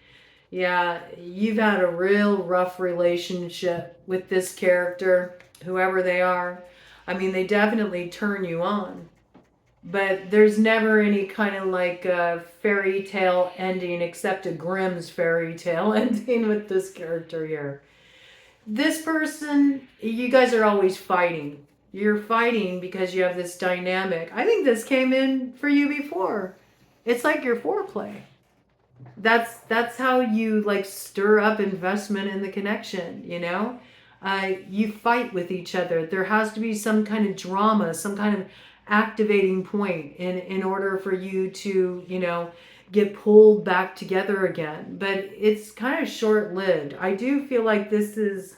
Yeah, you've had a real rough relationship with this character, whoever they are. I mean, they definitely turn you on. But there's never any kind of like a fairy tale ending except a Grimm's fairy tale ending with this character here. This person, you guys are always fighting. You're fighting because you have this dynamic. I think this came in for you before. It's like your foreplay. That's how you like stir up investment in the connection, you know? You fight with each other. There has to be some kind of drama, some kind of activating point in order for you to, you know, get pulled back together again. But it's kind of short-lived. I do feel like this is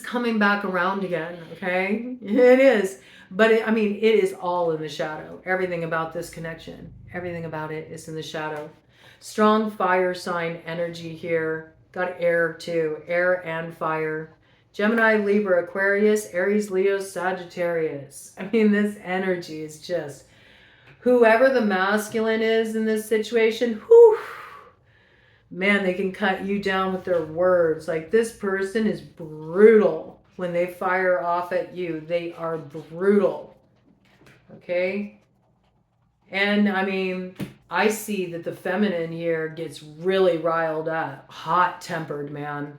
coming back around again, okay? It is. But I mean, it is all in the shadow. Everything about this connection, everything about it is in the shadow. Strong fire sign energy here. Got air too, air and fire. Gemini, Libra, Aquarius, Aries, Leo, Sagittarius. I mean, this energy is just, whoever the masculine is in this situation, whew, Man, they can cut you down with their words. Like, this person is brutal when they fire off at you. They are brutal. Okay? And I mean, I see that the feminine here gets really riled up. Hot-tempered, man.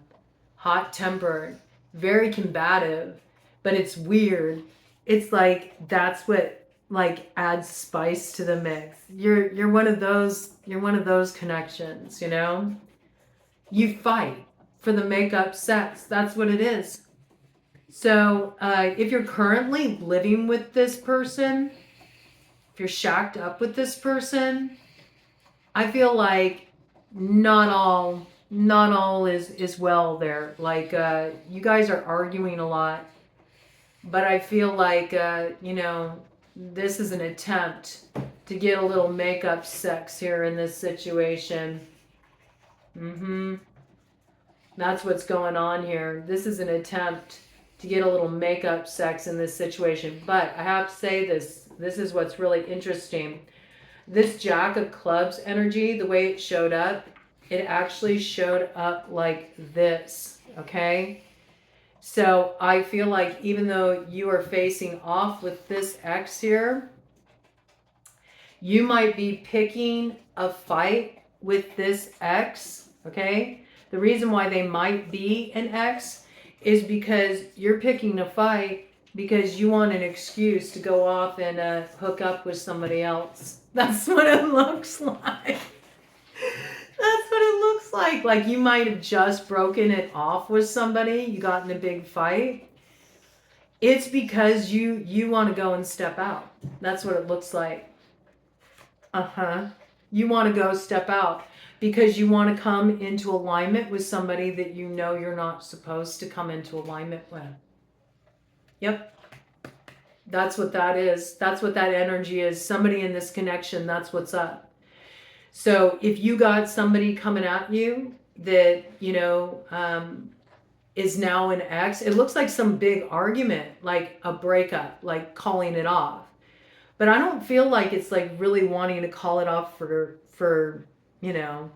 Hot-tempered. Very combative. But it's weird. It's like, that's what, like, adds spice to the mix. You're one of those connections, you know? You fight for the make-up sex. That's what it is. So if you're currently living with this person, if you're shacked up with this person, I feel like not all is well there. Like, you guys are arguing a lot, but I feel like, you know, this is an attempt to get a little make-up sex here in this situation. That's what's going on here. This is an attempt to get a little make-up sex in this situation. But I have to say this is what's really interesting. This Jack of Clubs energy, the way it showed up, it actually showed up like this, okay? So I feel like even though you are facing off with this X here, you might be picking a fight with this X, okay? The reason why they might be an X is because you're picking a fight because you want an excuse to go off and hook up with somebody else. That's what it looks like. That's what it looks like. Like, you might have just broken it off with somebody. You got in a big fight. It's because you want to go and step out. That's what it looks like. You want to go step out because you want to come into alignment with somebody that you know you're not supposed to come into alignment with. Yep. That's what that is. That's what that energy is. Somebody in this connection, that's what's up. So if you got somebody coming at you that, you know, is now an ex, it looks like some big argument, like a breakup, like calling it off. But I don't feel like it's like really wanting to call it off for you know,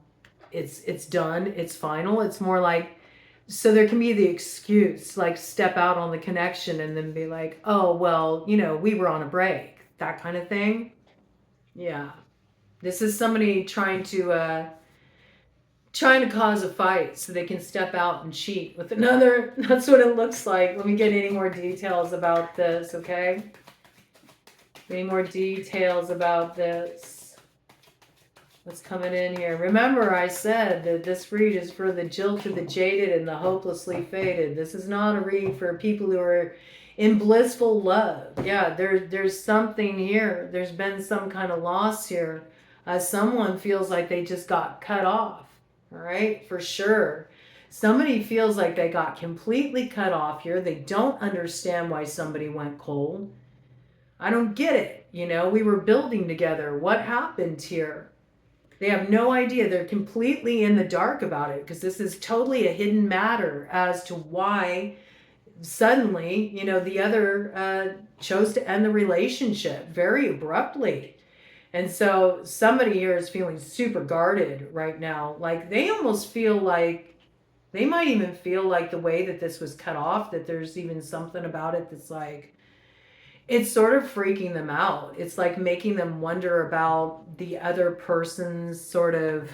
it's done, it's final. It's more like, so there can be the excuse, like step out on the connection and then be like, oh, well, you know, we were on a break, that kind of thing. Yeah. This is somebody trying to cause a fight so they can step out and cheat with another. That's what it looks like. Let me get any more details about this, okay? Any more details about this? What's coming in here? Remember, I said that this read is for the jilted, the jaded, and the hopelessly fated. This is not a read for people who are in blissful love. Yeah, there's something here. There's been some kind of loss here. Someone feels like they just got cut off. All right, for sure. Somebody feels like they got completely cut off here. They don't understand why somebody went cold. I don't get it. You know, we were building together. What happened here? They have no idea. They're completely in the dark about it because this is totally a hidden matter as to why suddenly, you know, the other chose to end the relationship very abruptly. And so somebody here is feeling super guarded right now. Like, they almost feel like, they might even feel like the way that this was cut off, that there's even something about it that's like, it's sort of freaking them out. It's like making them wonder about the other person's sort of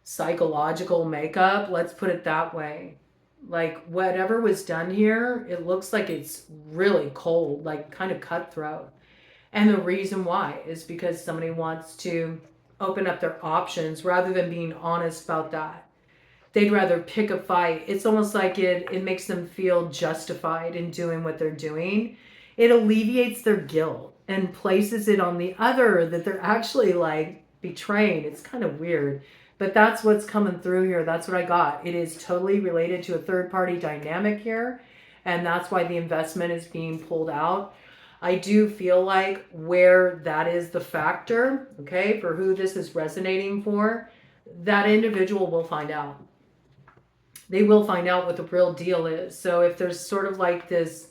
psychological makeup. Let's put it that way. Like, whatever was done here, it looks like it's really cold, like kind of cutthroat. And the reason why is because somebody wants to open up their options rather than being honest about that. They'd rather pick a fight. It's almost like it makes them feel justified in doing what they're doing. It alleviates their guilt and places it on the other that they're actually like betraying. It's kind of weird, but that's what's coming through here. That's what I got. It is totally related to a third-party dynamic here, and that's why the investment is being pulled out. I do feel like where that is the factor, okay, for who this is resonating for, that individual will find out. They will find out what the real deal is. So if there's sort of like this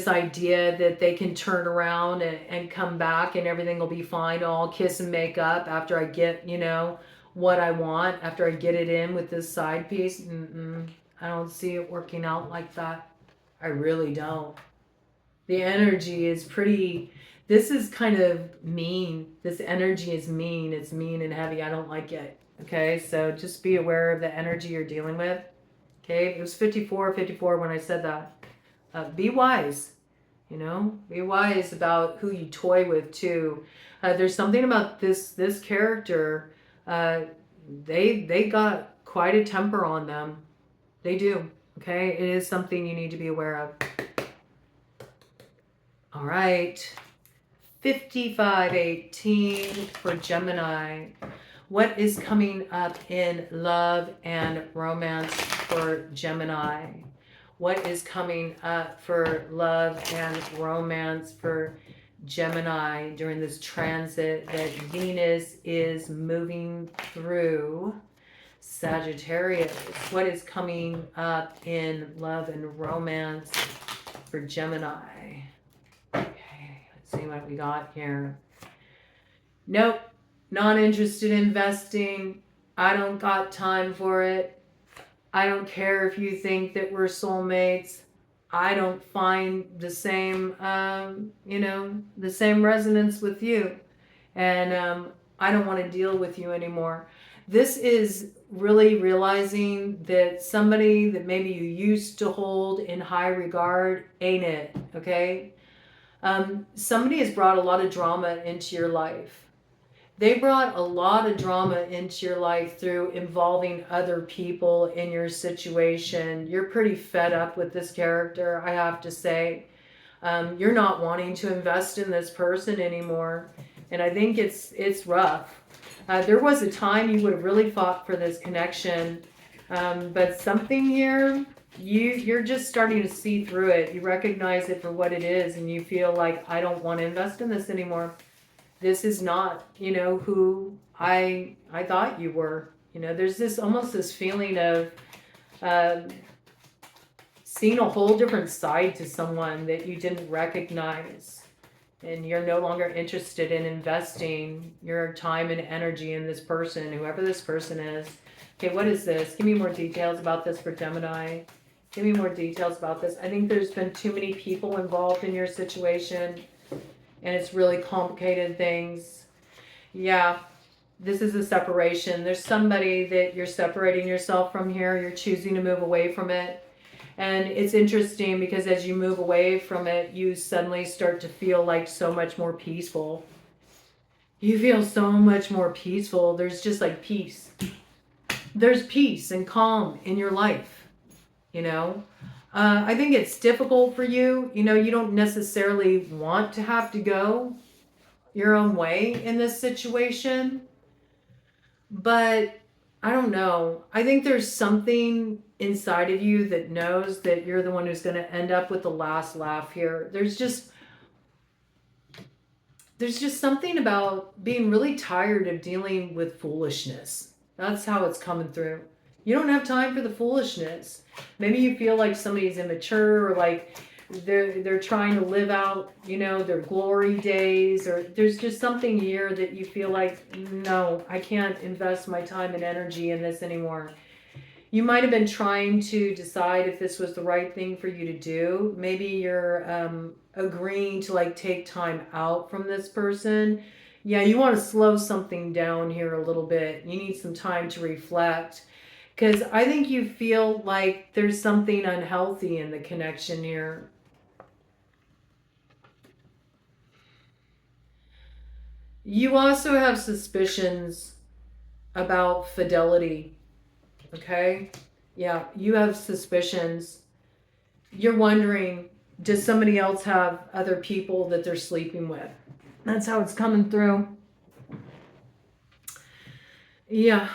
idea that they can turn around and come back and everything will be fine, I'll kiss and make up after I get, you know, what I want after I get it in with this side piece. I don't see it working out like that. I really don't. The energy is pretty, this is kind of mean. This energy is mean. It's mean and heavy. I don't like it. Okay, so just be aware of the energy you're dealing with. Okay, it was 54 when I said that. Be wise, you know, be wise about who you toy with too. There's something about this character. They got quite a temper on them. They do. Okay, it is something you need to be aware of. All right, 5518 for Gemini. What is coming up in love and romance for Gemini? What is coming up for love and romance for Gemini during this transit that Venus is moving through Sagittarius? What is coming up in love and romance for Gemini? Okay, let's see what we got here. Nope. Not interested in investing. I don't got time for it. I don't care if you think that we're soulmates. I don't find the same, the same resonance with you. And I don't want to deal with you anymore. This is really realizing that somebody that maybe you used to hold in high regard ain't it, okay? Somebody has brought a lot of drama into your life. They brought a lot of drama into your life through involving other people in your situation. You're pretty fed up with this character, I have to say. You're not wanting to invest in this person anymore. And I think it's rough. There was a time you would have really fought for this connection. But something here, you're just starting to see through it. You recognize it for what it is. And you feel like, I don't want to invest in this anymore. This is not, who I thought you were. There's this almost this feeling of seeing a whole different side to someone that you didn't recognize. And you're no longer interested in investing your time and energy in this person, whoever this person is. Okay, what is this? Give me more details about this for Gemini. Give me more details about this. I think there's been too many people involved in your situation. And it's really complicated things. Yeah, this is a separation. There's somebody that you're separating yourself from here. You're choosing to move away from it. And it's interesting because as you move away from it, you suddenly start to feel like so much more peaceful. You feel so much more peaceful. There's just like peace. There's peace and calm in your life, I think it's difficult for you. You don't necessarily want to have to go your own way in this situation. But I don't know. I think there's something inside of you that knows that you're the one who's going to end up with the last laugh here. There's just something about being really tired of dealing with foolishness. That's how it's coming through. You don't have time for the foolishness. Maybe you feel like somebody's immature or like they're trying to live out, their glory days, or there's just something here that you feel like, no, I can't invest my time and energy in this anymore. You might have been trying to decide if this was the right thing for you to do. Maybe you're agreeing to like take time out from this person. Yeah, you want to slow something down here a little bit. You need some time to reflect. Because I think you feel like there's something unhealthy in the connection here. You also have suspicions about fidelity. Okay? Yeah, you have suspicions. You're wondering, does somebody else have other people that they're sleeping with? That's how it's coming through. Yeah.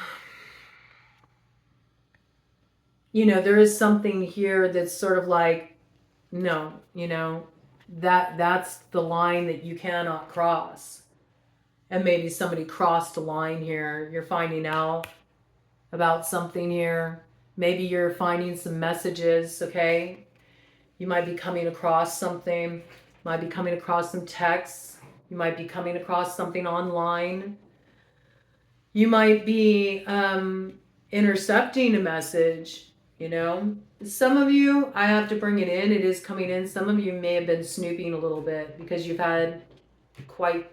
There is something here that's sort of like, no, that's the line that you cannot cross. And maybe somebody crossed a line here. You're finding out about something here. Maybe you're finding some messages, okay? You might be coming across something. Might be coming across some texts. You might be coming across something online. You might be intercepting a message, you know. Some of you, I have to bring it in. It is coming in. Some of you may have been snooping a little bit because you've had quite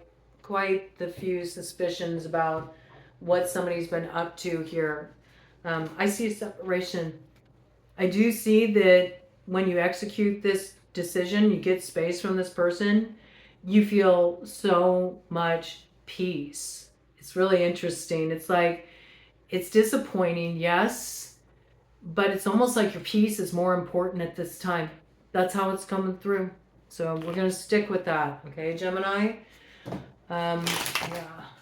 the few suspicions about what somebody's been up to here. I see a separation. I do see that when you execute this decision, you get space from this person, you feel so much peace. It's really interesting. It's like, it's disappointing, yes, but it's almost like your peace is more important at this time. That's how it's coming through. So we're going to stick with that. Okay, Gemini? Yeah,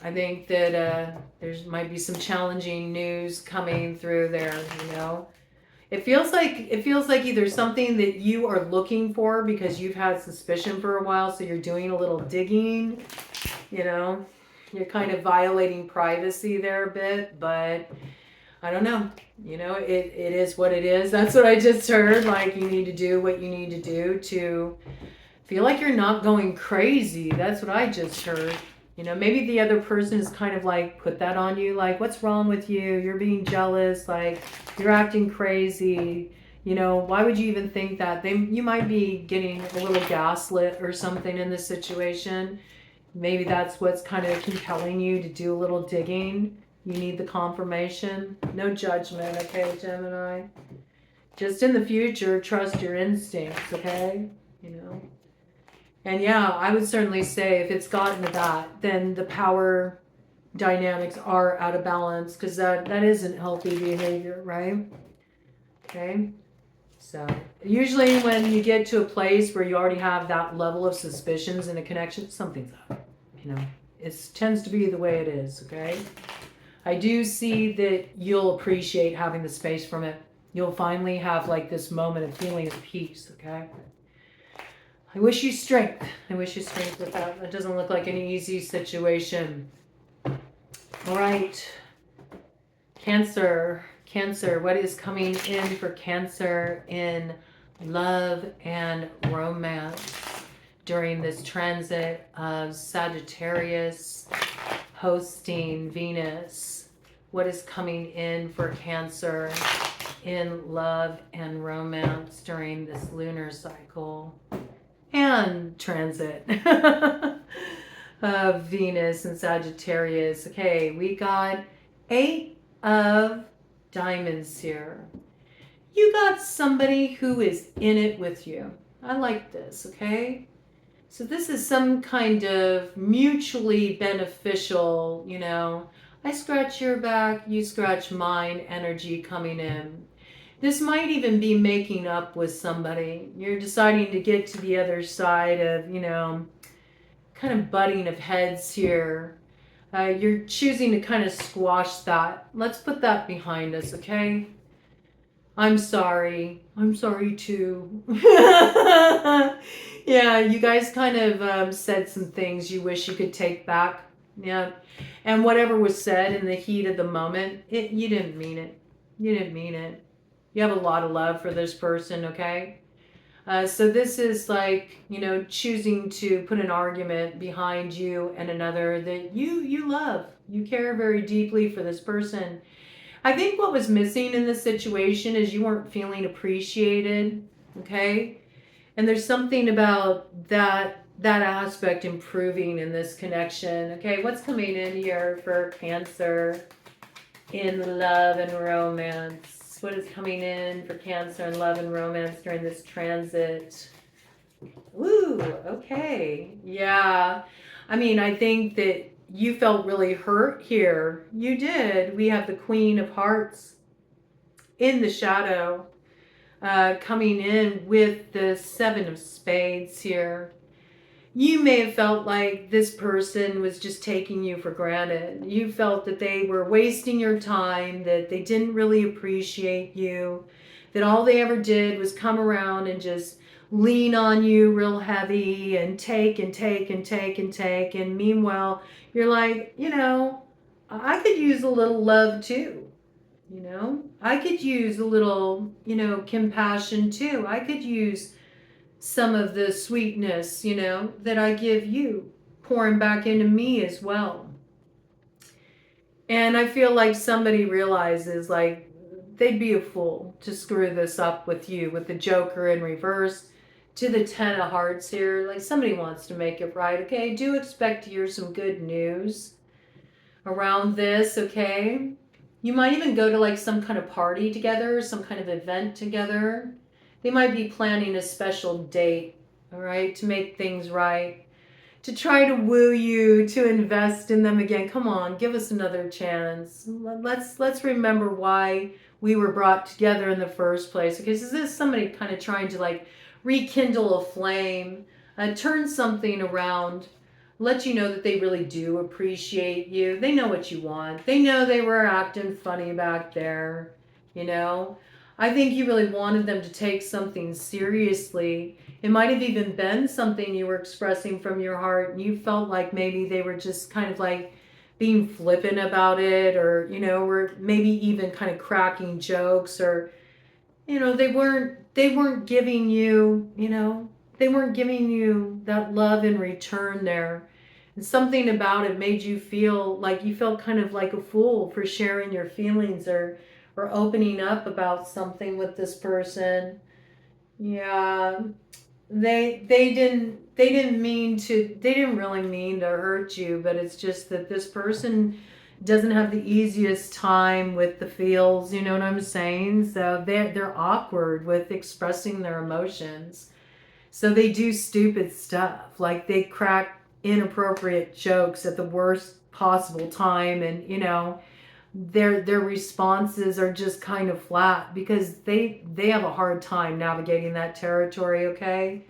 I think that there's might be some challenging news coming through there, you know. It feels like either something that you are looking for because you've had suspicion for a while, so you're doing a little digging, you know. You're kind of violating privacy there a bit, but I don't know. You know, it is what it is. That's what I just heard. Like, you need to do what you need to do to feel like you're not going crazy. That's what I just heard. You know, maybe the other person is kind of like put that on you, like, what's wrong with you? You're being jealous, like, you're acting crazy. You know, why would you even think that? You might be getting a little gaslit or something in this situation. Maybe that's what's kind of compelling you to do a little digging. You need the confirmation. No judgment, okay, Gemini? Just in the future, trust your instincts, okay? You know? And yeah, I would certainly say if it's gotten to that, then the power dynamics are out of balance, because that isn't healthy behavior, right? Okay. So usually when you get to a place where you already have that level of suspicions and a connection, something's up. You know, it tends to be the way it is, okay? I do see that you'll appreciate having the space from it. You'll finally have like this moment of feeling of peace, okay? I wish you strength. I wish you strength with that. That doesn't look like an easy situation. All right. Cancer. Cancer. What is coming in for Cancer in love and romance during this transit of Sagittarius hosting Venus? What is coming in for Cancer in love and romance during this lunar cycle and transit of Venus and Sagittarius? Okay, we got 8 of Diamonds here. You got somebody who is in it with you. I like this, okay? So this is some kind of mutually beneficial, you know, I scratch your back, you scratch mine energy coming in. This might even be making up with somebody. You're deciding to get to the other side of, you know, kind of butting of heads here. You're choosing to kind of squash that. Let's put that behind us, okay? I'm sorry. I'm sorry too. Yeah, you guys kind of said some things you wish you could take back. Yeah. And whatever was said in the heat of the moment, you didn't mean it. You didn't mean it. You have a lot of love for this person, okay? So this is like, you know, choosing to put an argument behind you and another that you love. You care very deeply for this person. I think what was missing in this situation is you weren't feeling appreciated, okay? And there's something about that aspect improving in this connection. Okay, what's coming in here for Cancer in love and romance? What is coming in for Cancer in love and romance during this transit? Ooh, okay. Yeah. I mean, I think that you felt really hurt here. You did. We have the Queen of Hearts in the shadow coming in with the 7 of Spades here. You may have felt like this person was just taking you for granted. You felt that they were wasting your time, that they didn't really appreciate you, that all they ever did was come around and just lean on you real heavy and take and take and take and take. And meanwhile, you're like, you know, I could use a little love too. You know, I could use a little, you know, compassion too. I could use some of the sweetness, you know, that I give you, pouring back into me as well. And I feel like somebody realizes like they'd be a fool to screw this up with you, with the Joker in reverse to the 10 of hearts here. Like somebody wants to make it right, okay? Do expect to hear some good news around this, okay? You might even go to like some kind of party together, some kind of event together. They might be planning a special date, all right, to make things right, to try to woo you, to invest in them again. Come on, give us another chance. Let's remember why we were brought together in the first place. Okay, so this is somebody kind of trying to like rekindle a flame, turn something around, let you know that they really do appreciate you. They know what you want. They know they were acting funny back there, you know. I think you really wanted them to take something seriously. It might have even been something you were expressing from your heart and you felt like maybe they were just kind of like being flippant about it, or, you know, or maybe even kind of cracking jokes, or, you know, they weren't giving you, you know, they weren't giving you that love in return there. And something about it made you feel like you felt kind of like a fool for sharing your feelings, or opening up about something with this person. Yeah. They didn't really mean to hurt you, but it's just that this person doesn't have the easiest time with the feels, you know what I'm saying? So they're awkward with expressing their emotions. So they do stupid stuff, like they crack inappropriate jokes at the worst possible time, and you know, their responses are just kind of flat because they have a hard time navigating that territory, okay?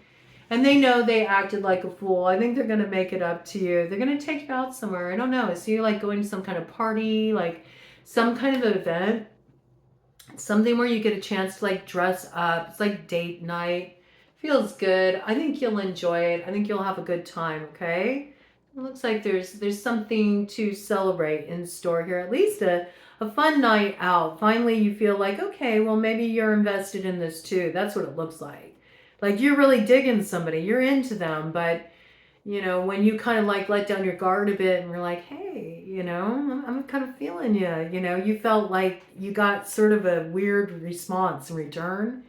And they know they acted like a fool. I think they're going to make it up to you. They're going to take you out somewhere. I don't know. I see you like going to some kind of party, like some kind of event, something where you get a chance to like dress up. It's like date night. Feels good. I think you'll enjoy it. I think you'll have a good time, okay? It looks like there's something to celebrate in store here. At least a fun night out. Finally, you feel like, okay, well, maybe you're invested in this too. That's what it looks like. Like you're really digging somebody. You're into them. But, you know, when you kind of like let down your guard a bit and we're like, hey, you know, I'm kind of feeling you. You know, you felt like you got sort of a weird response in return.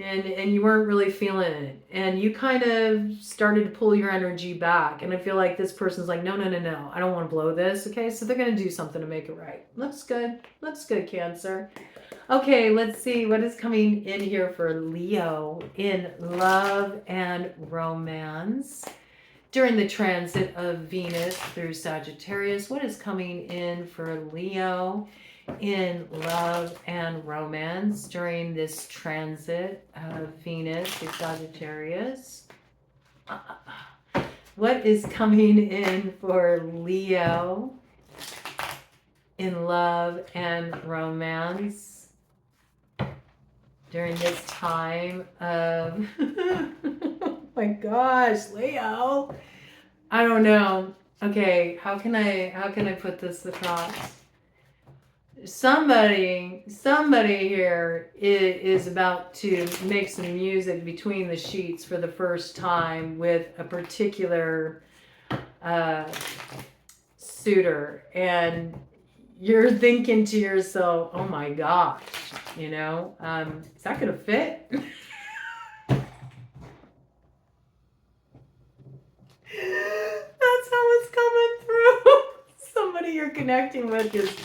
And you weren't really feeling it, and you kind of started to pull your energy back, and I feel like this person's like, no, I don't want to blow this, okay? So they're going to do something to make it right. Looks good, Cancer. Okay, let's see what is coming in here for Leo in love and romance during the transit of Venus through Sagittarius. What is coming in for Leo in love and romance during this transit of Venus to Sagittarius? What is coming in for Leo in love and romance during this time of oh my gosh, Leo, I don't know. Okay, how can I put this across? Somebody here is about to make some music between the sheets for the first time with a particular suitor, and you're thinking to yourself, oh my gosh, you know, is that gonna fit? That's how it's coming through. Somebody you're connecting with is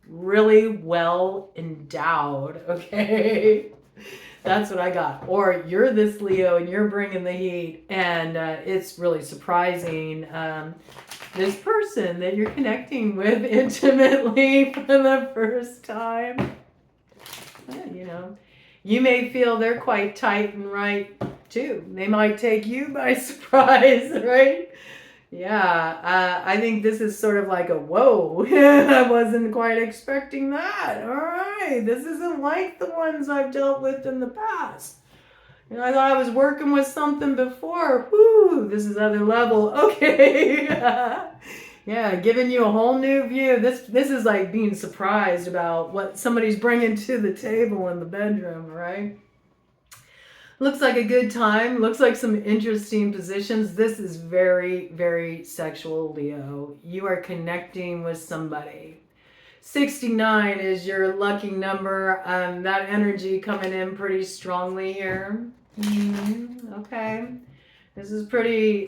really well endowed, okay? That's what I got. Or you're this Leo and you're bringing the heat, and it's really surprising. This person that you're connecting with intimately for the first time, you know, you may feel they're quite tight and right too. They might take you by surprise, right? Yeah, I think this is sort of like a whoa. I wasn't quite expecting that. All right, this isn't like the ones I've dealt with in the past. You know, I thought I was working with something before. Whoo, this is other level. Okay. Yeah, giving you a whole new view. This is like being surprised about what somebody's bringing to the table in the bedroom, right? Looks like a good time. Looks like some interesting positions. This is very, very sexual, Leo. You are connecting with somebody. 69 is your lucky number. That energy coming in pretty strongly here. Okay. This is pretty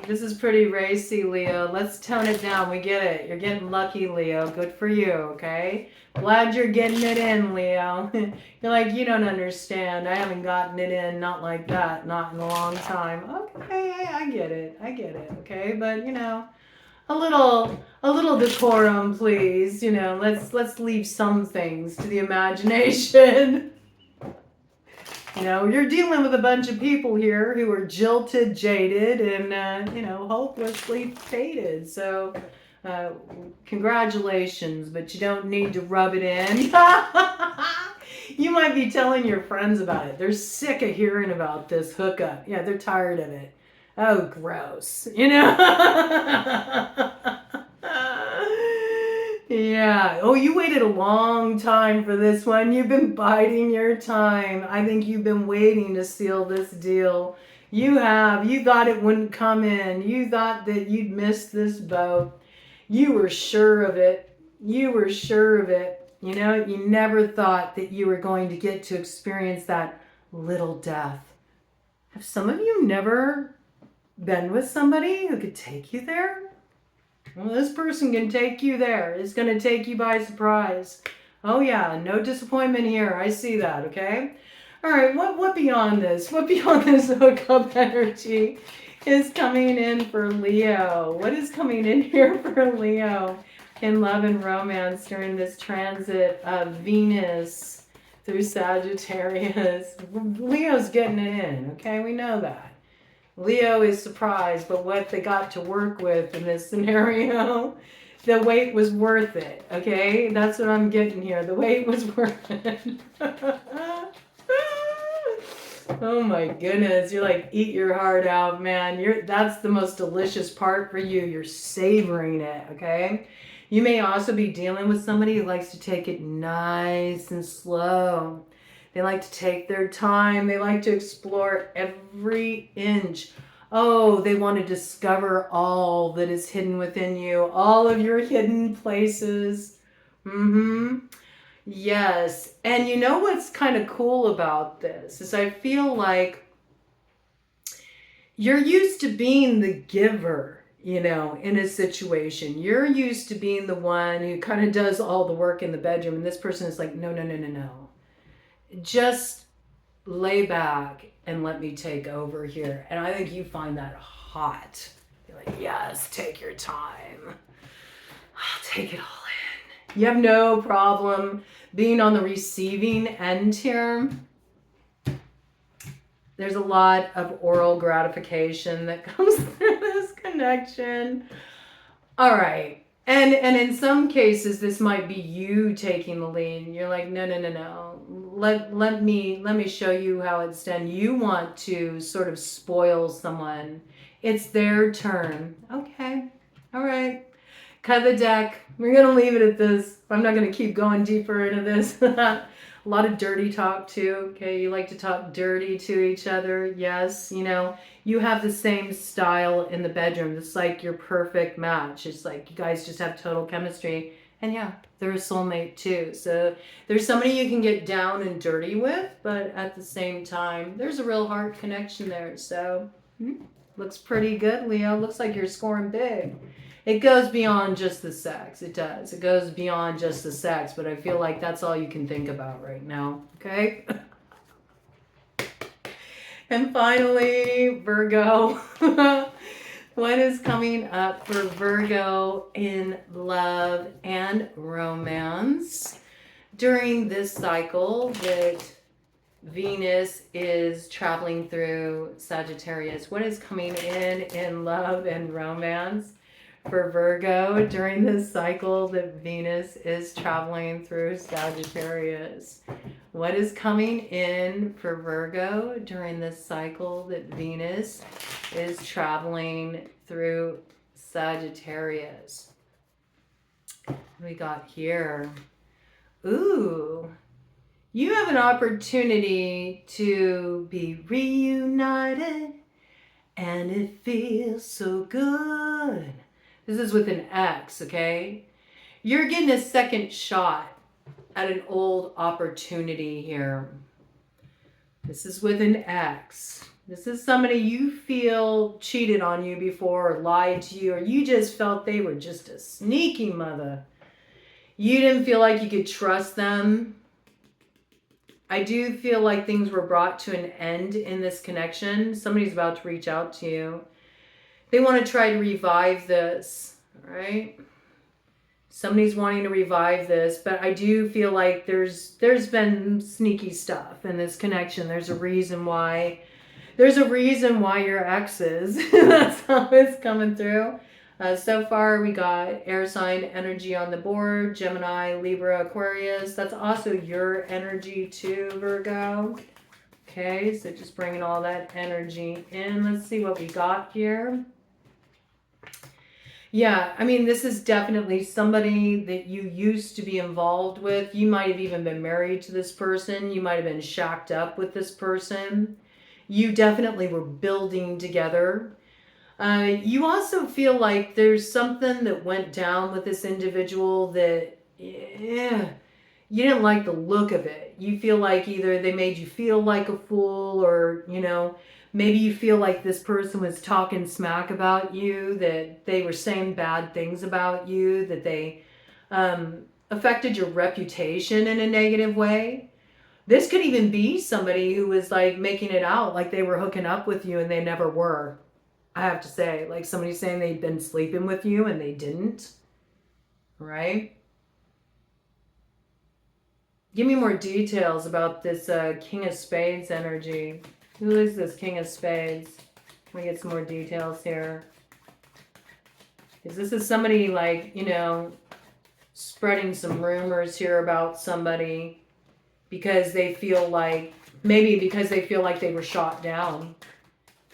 racy, Leo. Let's tone it down. We get it. You're getting lucky, Leo. Good for you, okay? Glad you're getting it in, Leo. You're like, you don't understand. I haven't gotten it in, not like that, not in a long time. Okay, I get it. I get it, okay? But, you know, a little decorum, please. You know, let's leave some things to the imagination. You know, you're dealing with a bunch of people here who are jilted, jaded, and, you know, hopelessly fated. So, congratulations, but you don't need to rub it in. You might be telling your friends about it. They're sick of hearing about this hookup. Yeah, they're tired of it. Oh, gross. You know? Yeah. Oh, you waited a long time for this one. You've been biding your time. I think you've been waiting to seal this deal. You have. You thought it wouldn't come in. You thought that you'd miss this boat. You were sure of it. You were sure of it. You know, you never thought that you were going to get to experience that little death. Have some of you never been with somebody who could take you there? Well, this person can take you there. It's going to take you by surprise. Oh, yeah. No disappointment here. I see that, okay? All right. What beyond this? What beyond this hookup energy is coming in for Leo? What is coming in here for Leo in love and romance during this transit of Venus through Sagittarius? Leo's getting it in, okay? We know that. Leo is surprised, but what they got to work with in this scenario, the wait was worth it, okay? That's what I'm getting here. The wait was worth it. Oh my goodness. You're like, eat your heart out, man. That's the most delicious part for you. You're savoring it, okay? You may also be dealing with somebody who likes to take it nice and slow. They like to take their time. They like to explore every inch. Oh, they want to discover all that is hidden within you. All of your hidden places. Yes. And you know what's kind of cool about this is I feel like you're used to being the giver, you know, in a situation. You're used to being the one who kind of does all the work in the bedroom. And this person is like, no. Just lay back and let me take over here. And I think you find that hot. You're like, yes, take your time. I'll take it all in. You have no problem being on the receiving end here. There's a lot of oral gratification that comes through this connection. All right. And in some cases, this might be you taking the lead. You're like, no. Let me show you how it's done. You want to sort of spoil someone. It's their turn. Okay. All right. Cut the deck. We're going to leave it at this. I'm not going to keep going deeper into this. A lot of dirty talk too. Okay. You like to talk dirty to each other. Yes. You know, you have the same style in the bedroom. It's like your perfect match. It's like you guys just have total chemistry. And yeah, they're a soulmate too. So there's somebody you can get down and dirty with, but at the same time, there's a real heart connection there. So looks pretty good, Leo. Looks like you're scoring big. It goes beyond just the sex. It does. It goes beyond just the sex, but I feel like that's all you can think about right now. Okay? And finally, Virgo. What is coming up for Virgo in love and romance during this cycle that Venus is traveling through Sagittarius? What is coming in love and romance for Virgo during this cycle that Venus is traveling through Sagittarius? What is coming in for Virgo during this cycle that Venus is traveling through Sagittarius? What do we got here? Ooh, you have an opportunity to be reunited, and it feels so good. This is with an X, okay? You're getting a second shot at an old opportunity here. This is with an X. This is somebody you feel cheated on you before or lied to you, or you just felt they were just a sneaky mother. You didn't feel like you could trust them. I do feel like things were brought to an end in this connection. Somebody's about to reach out to you. They want to try to revive this, right? Somebody's wanting to revive this, but I do feel like there's been sneaky stuff in this connection. There's a reason why your ex is. That's how it's coming through. So far, we got air sign energy on the board, Gemini, Libra, Aquarius. That's also your energy too, Virgo. Okay, so just bringing all that energy in. Let's see what we got here. Yeah, I mean, this is definitely somebody that you used to be involved with. You might have even been married to this person. You might have been shacked up with this person. You definitely were building together. You also feel like there's something that went down with this individual that you didn't like the look of it. You feel like either they made you feel like a fool, or, maybe you feel like this person was talking smack about you, that they were saying bad things about you, that they affected your reputation in a negative way. This could even be somebody who was like making it out like they were hooking up with you and they never were. I have to say, like somebody saying they'd been sleeping with you and they didn't, right? Give me more details about this King of Spades energy. Who is this King of Spades? Let me get some more details here. Because this is somebody like, spreading some rumors here about somebody because they feel like, maybe because they feel like they were shot down,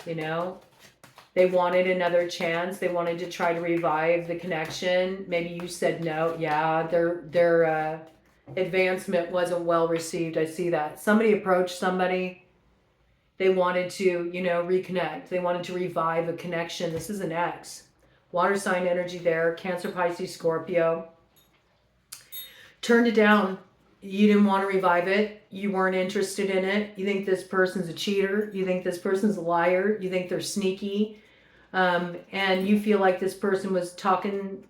They wanted another chance. They wanted to try to revive the connection. Maybe you said no. Yeah, their advancement wasn't well received. I see that. Somebody approached somebody. They wanted to, reconnect. They wanted to revive a connection. This is an X. Water sign energy there. Cancer, Pisces, Scorpio. Turned it down. You didn't want to revive it. You weren't interested in it. You think this person's a cheater. You think this person's a liar. You think they're sneaky. And you feel like this person was talking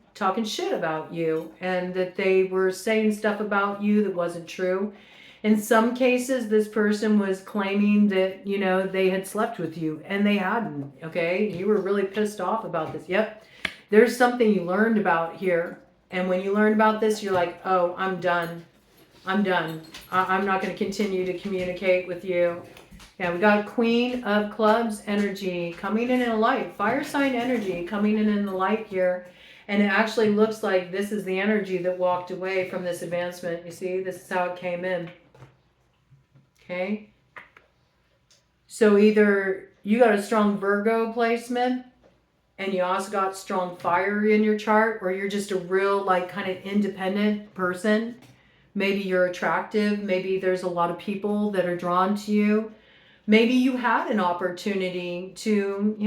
shit about you, and that they were saying stuff about you that wasn't true. In some cases, this person was claiming that, they had slept with you, and they hadn't, okay? You were really pissed off about this. Yep. There's something you learned about here. And when you learn about this, you're like, oh, I'm done. I'm done. I'm not going to continue to communicate with you. Yeah, we got Queen of Clubs energy coming in a light. Fire sign energy coming in the light here. And it actually looks like this is the energy that walked away from this advancement. You see, this is how it came in. Okay. So either you got a strong Virgo placement and you also got strong fire in your chart, or you're just a real kind of independent person. Maybe you're attractive. Maybe there's a lot of people that are drawn to you. Maybe you had an opportunity to,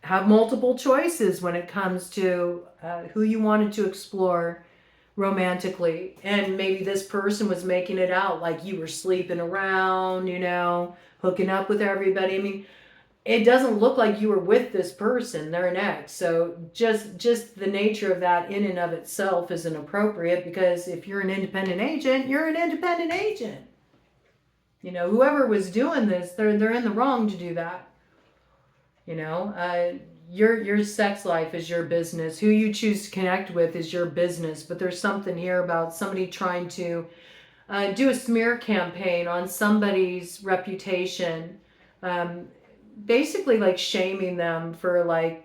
have multiple choices when it comes to who you wanted to explore romantically. And maybe this person was making it out like you were sleeping around, hooking up with everybody. I mean, it doesn't look like you were with this person. They're an ex. So just the nature of that in and of itself isn't appropriate, because if you're an independent agent, you're an independent agent. Whoever was doing this, they're in the wrong to do that. Your sex life is your business. Who you choose to connect with is your business. But there's something here about somebody trying to do a smear campaign on somebody's reputation. Basically shaming them for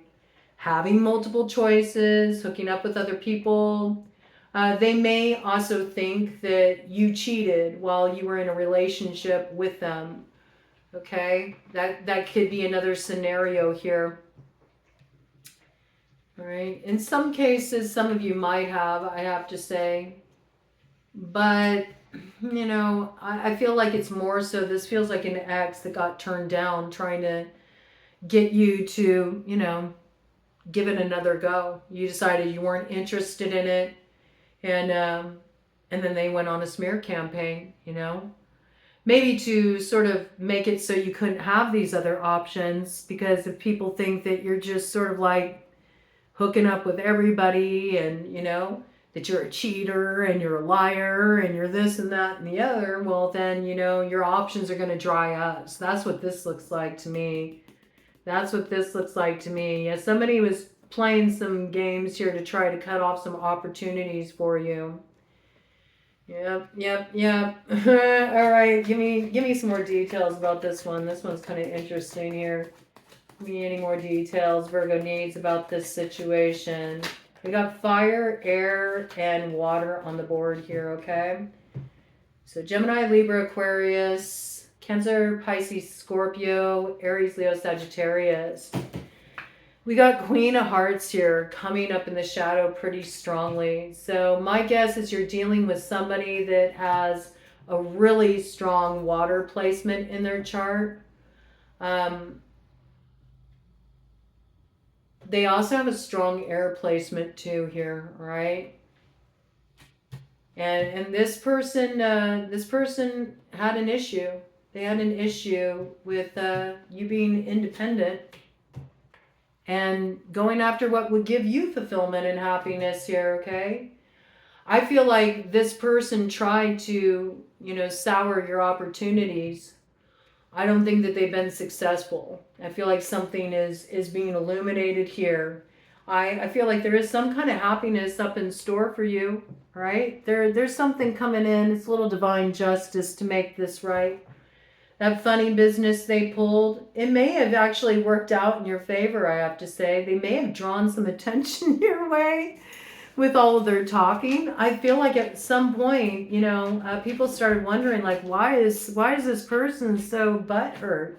having multiple choices, hooking up with other people. They may also think that you cheated while you were in a relationship with them. Okay, that could be another scenario here. All right. In some cases, some of you might have, I have to say. But, I feel like it's more so, this feels like an ex that got turned down trying to get you to, give it another go. You decided you weren't interested in it. And then they went on a smear campaign, you know, maybe to sort of make it so you couldn't have these other options, because if people think that you're just sort of like hooking up with everybody, and you know that you're a cheater and you're a liar and you're this and that and the other, well then, you know, your options are going to dry up. So that's what this looks like to me. That's what this looks like to me. Yeah, somebody was playing some games here to try to cut off some opportunities for you. Yep. All right, give me some more details about this one. This one's kind of interesting here. Give me any more details Virgo needs about this situation. We got fire, air, and water on the board here, okay? So Gemini, Libra, Aquarius, Cancer, Pisces, Scorpio, Aries, Leo, Sagittarius. We got Queen of Hearts here coming up in the shadow pretty strongly. So my guess is you're dealing with somebody that has a really strong water placement in their chart. They also have a strong air placement too here, all right? And this person had an issue. They had an issue with you being independent and going after what would give you fulfillment and happiness here, okay? I feel like this person tried to, you know, sour your opportunities. I don't think that they've been successful. I feel like something is being illuminated here. I feel like there is some kind of happiness up in store for you, right? There's something coming in. It's a little divine justice to make this right. That funny business they pulled, it may have actually worked out in your favor, I have to say. They may have drawn some attention your way with all of their talking. I feel like at some point, you know, people started wondering, like, why is this person so butthurt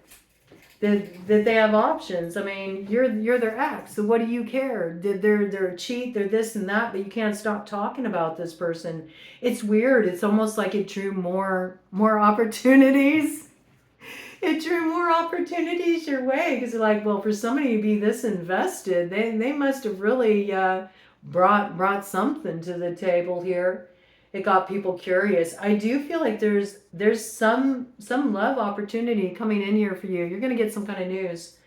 that they have options? I mean, you're their ex, so what do you care? They're a cheat, they're this and that, but you can't stop talking about this person. It's weird. It's almost like it drew more opportunities. It drew more opportunities your way, because you're like, well, for somebody to be this invested, they must have really brought something to the table here. It got people curious. I do feel like there's some love opportunity coming in here for you. You're going to get some kind of news.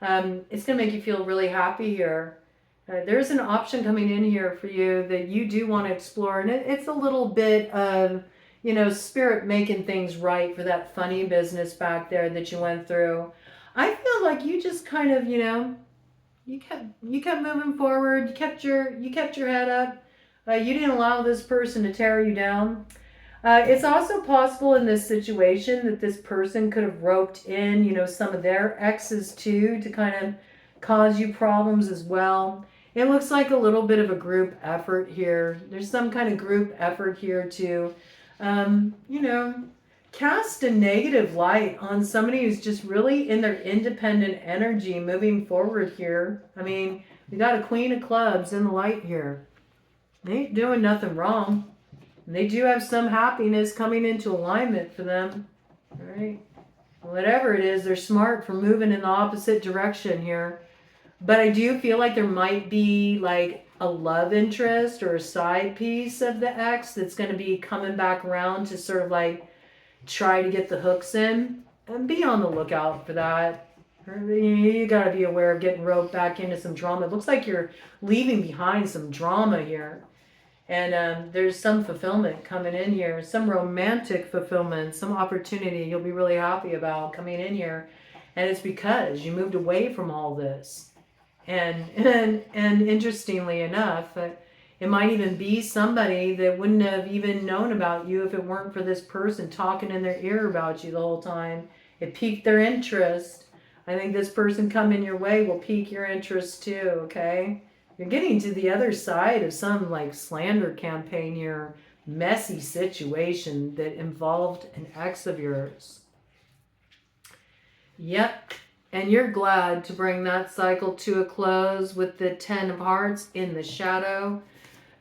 It's going to make you feel really happy here. There's an option coming in here for you that you do want to explore, and it's a little bit of, you know, spirit making things right for that funny business back there that you went through. I feel like you just kind of, you know, you kept moving forward. You kept your head up. You didn't allow this person to tear you down. It's also possible in this situation that this person could have roped in, you know, some of their exes too, to kind of cause you problems as well. It looks like a little bit of a group effort here. There's some kind of group effort here to, you know, cast a negative light on somebody who's just really in their independent energy moving forward here. I mean, we got a Queen of Clubs in the light here. They ain't doing nothing wrong. And they do have some happiness coming into alignment for them. All right. Whatever it is, they're smart for moving in the opposite direction here. But I do feel like there might be like a love interest or a side piece of the ex that's going to be coming back around to sort of like try to get the hooks in. And be on the lookout for that. You got to be aware of getting roped back into some drama. It looks like you're leaving behind some drama here. And there's some fulfillment coming in here, some romantic fulfillment, some opportunity you'll be really happy about coming in here. And it's because you moved away from all this. And interestingly enough, it might even be somebody that wouldn't have even known about you if it weren't for this person talking in their ear about you the whole time. It piqued their interest. I think this person coming your way will pique your interest too, okay? You're getting to the other side of some like slander campaign here, messy situation that involved an ex of yours. Yep. And you're glad to bring that cycle to a close with the 10 of Hearts in the shadow,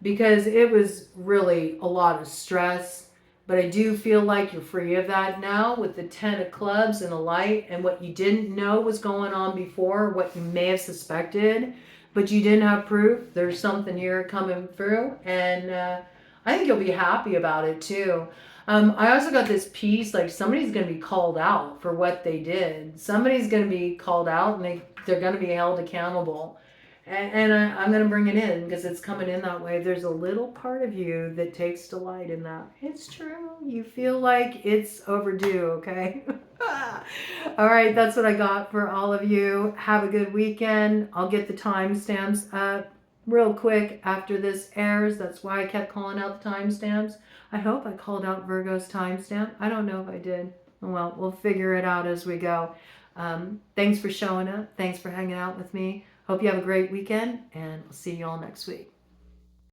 because it was really a lot of stress. But I do feel like you're free of that now with the 10 of Clubs in the light, and what you didn't know was going on before, what you may have suspected, but you didn't have proof. There's something here coming through, and I think you'll be happy about it too. I also got this piece, like somebody's going to be called out for what they did. Somebody's going to be called out and they're going to be held accountable. And I'm going to bring it in because it's coming in that way. There's a little part of you that takes delight in that. It's true. You feel like it's overdue, okay? All right, that's what I got for all of you. Have a good weekend. I'll get the timestamps up real quick after this airs. That's why I kept calling out the timestamps. I hope I called out Virgo's timestamp. I don't know if I did. Well, we'll figure it out as we go. Thanks for showing up. Thanks for hanging out with me. Hope you have a great weekend, and I'll see you all next week.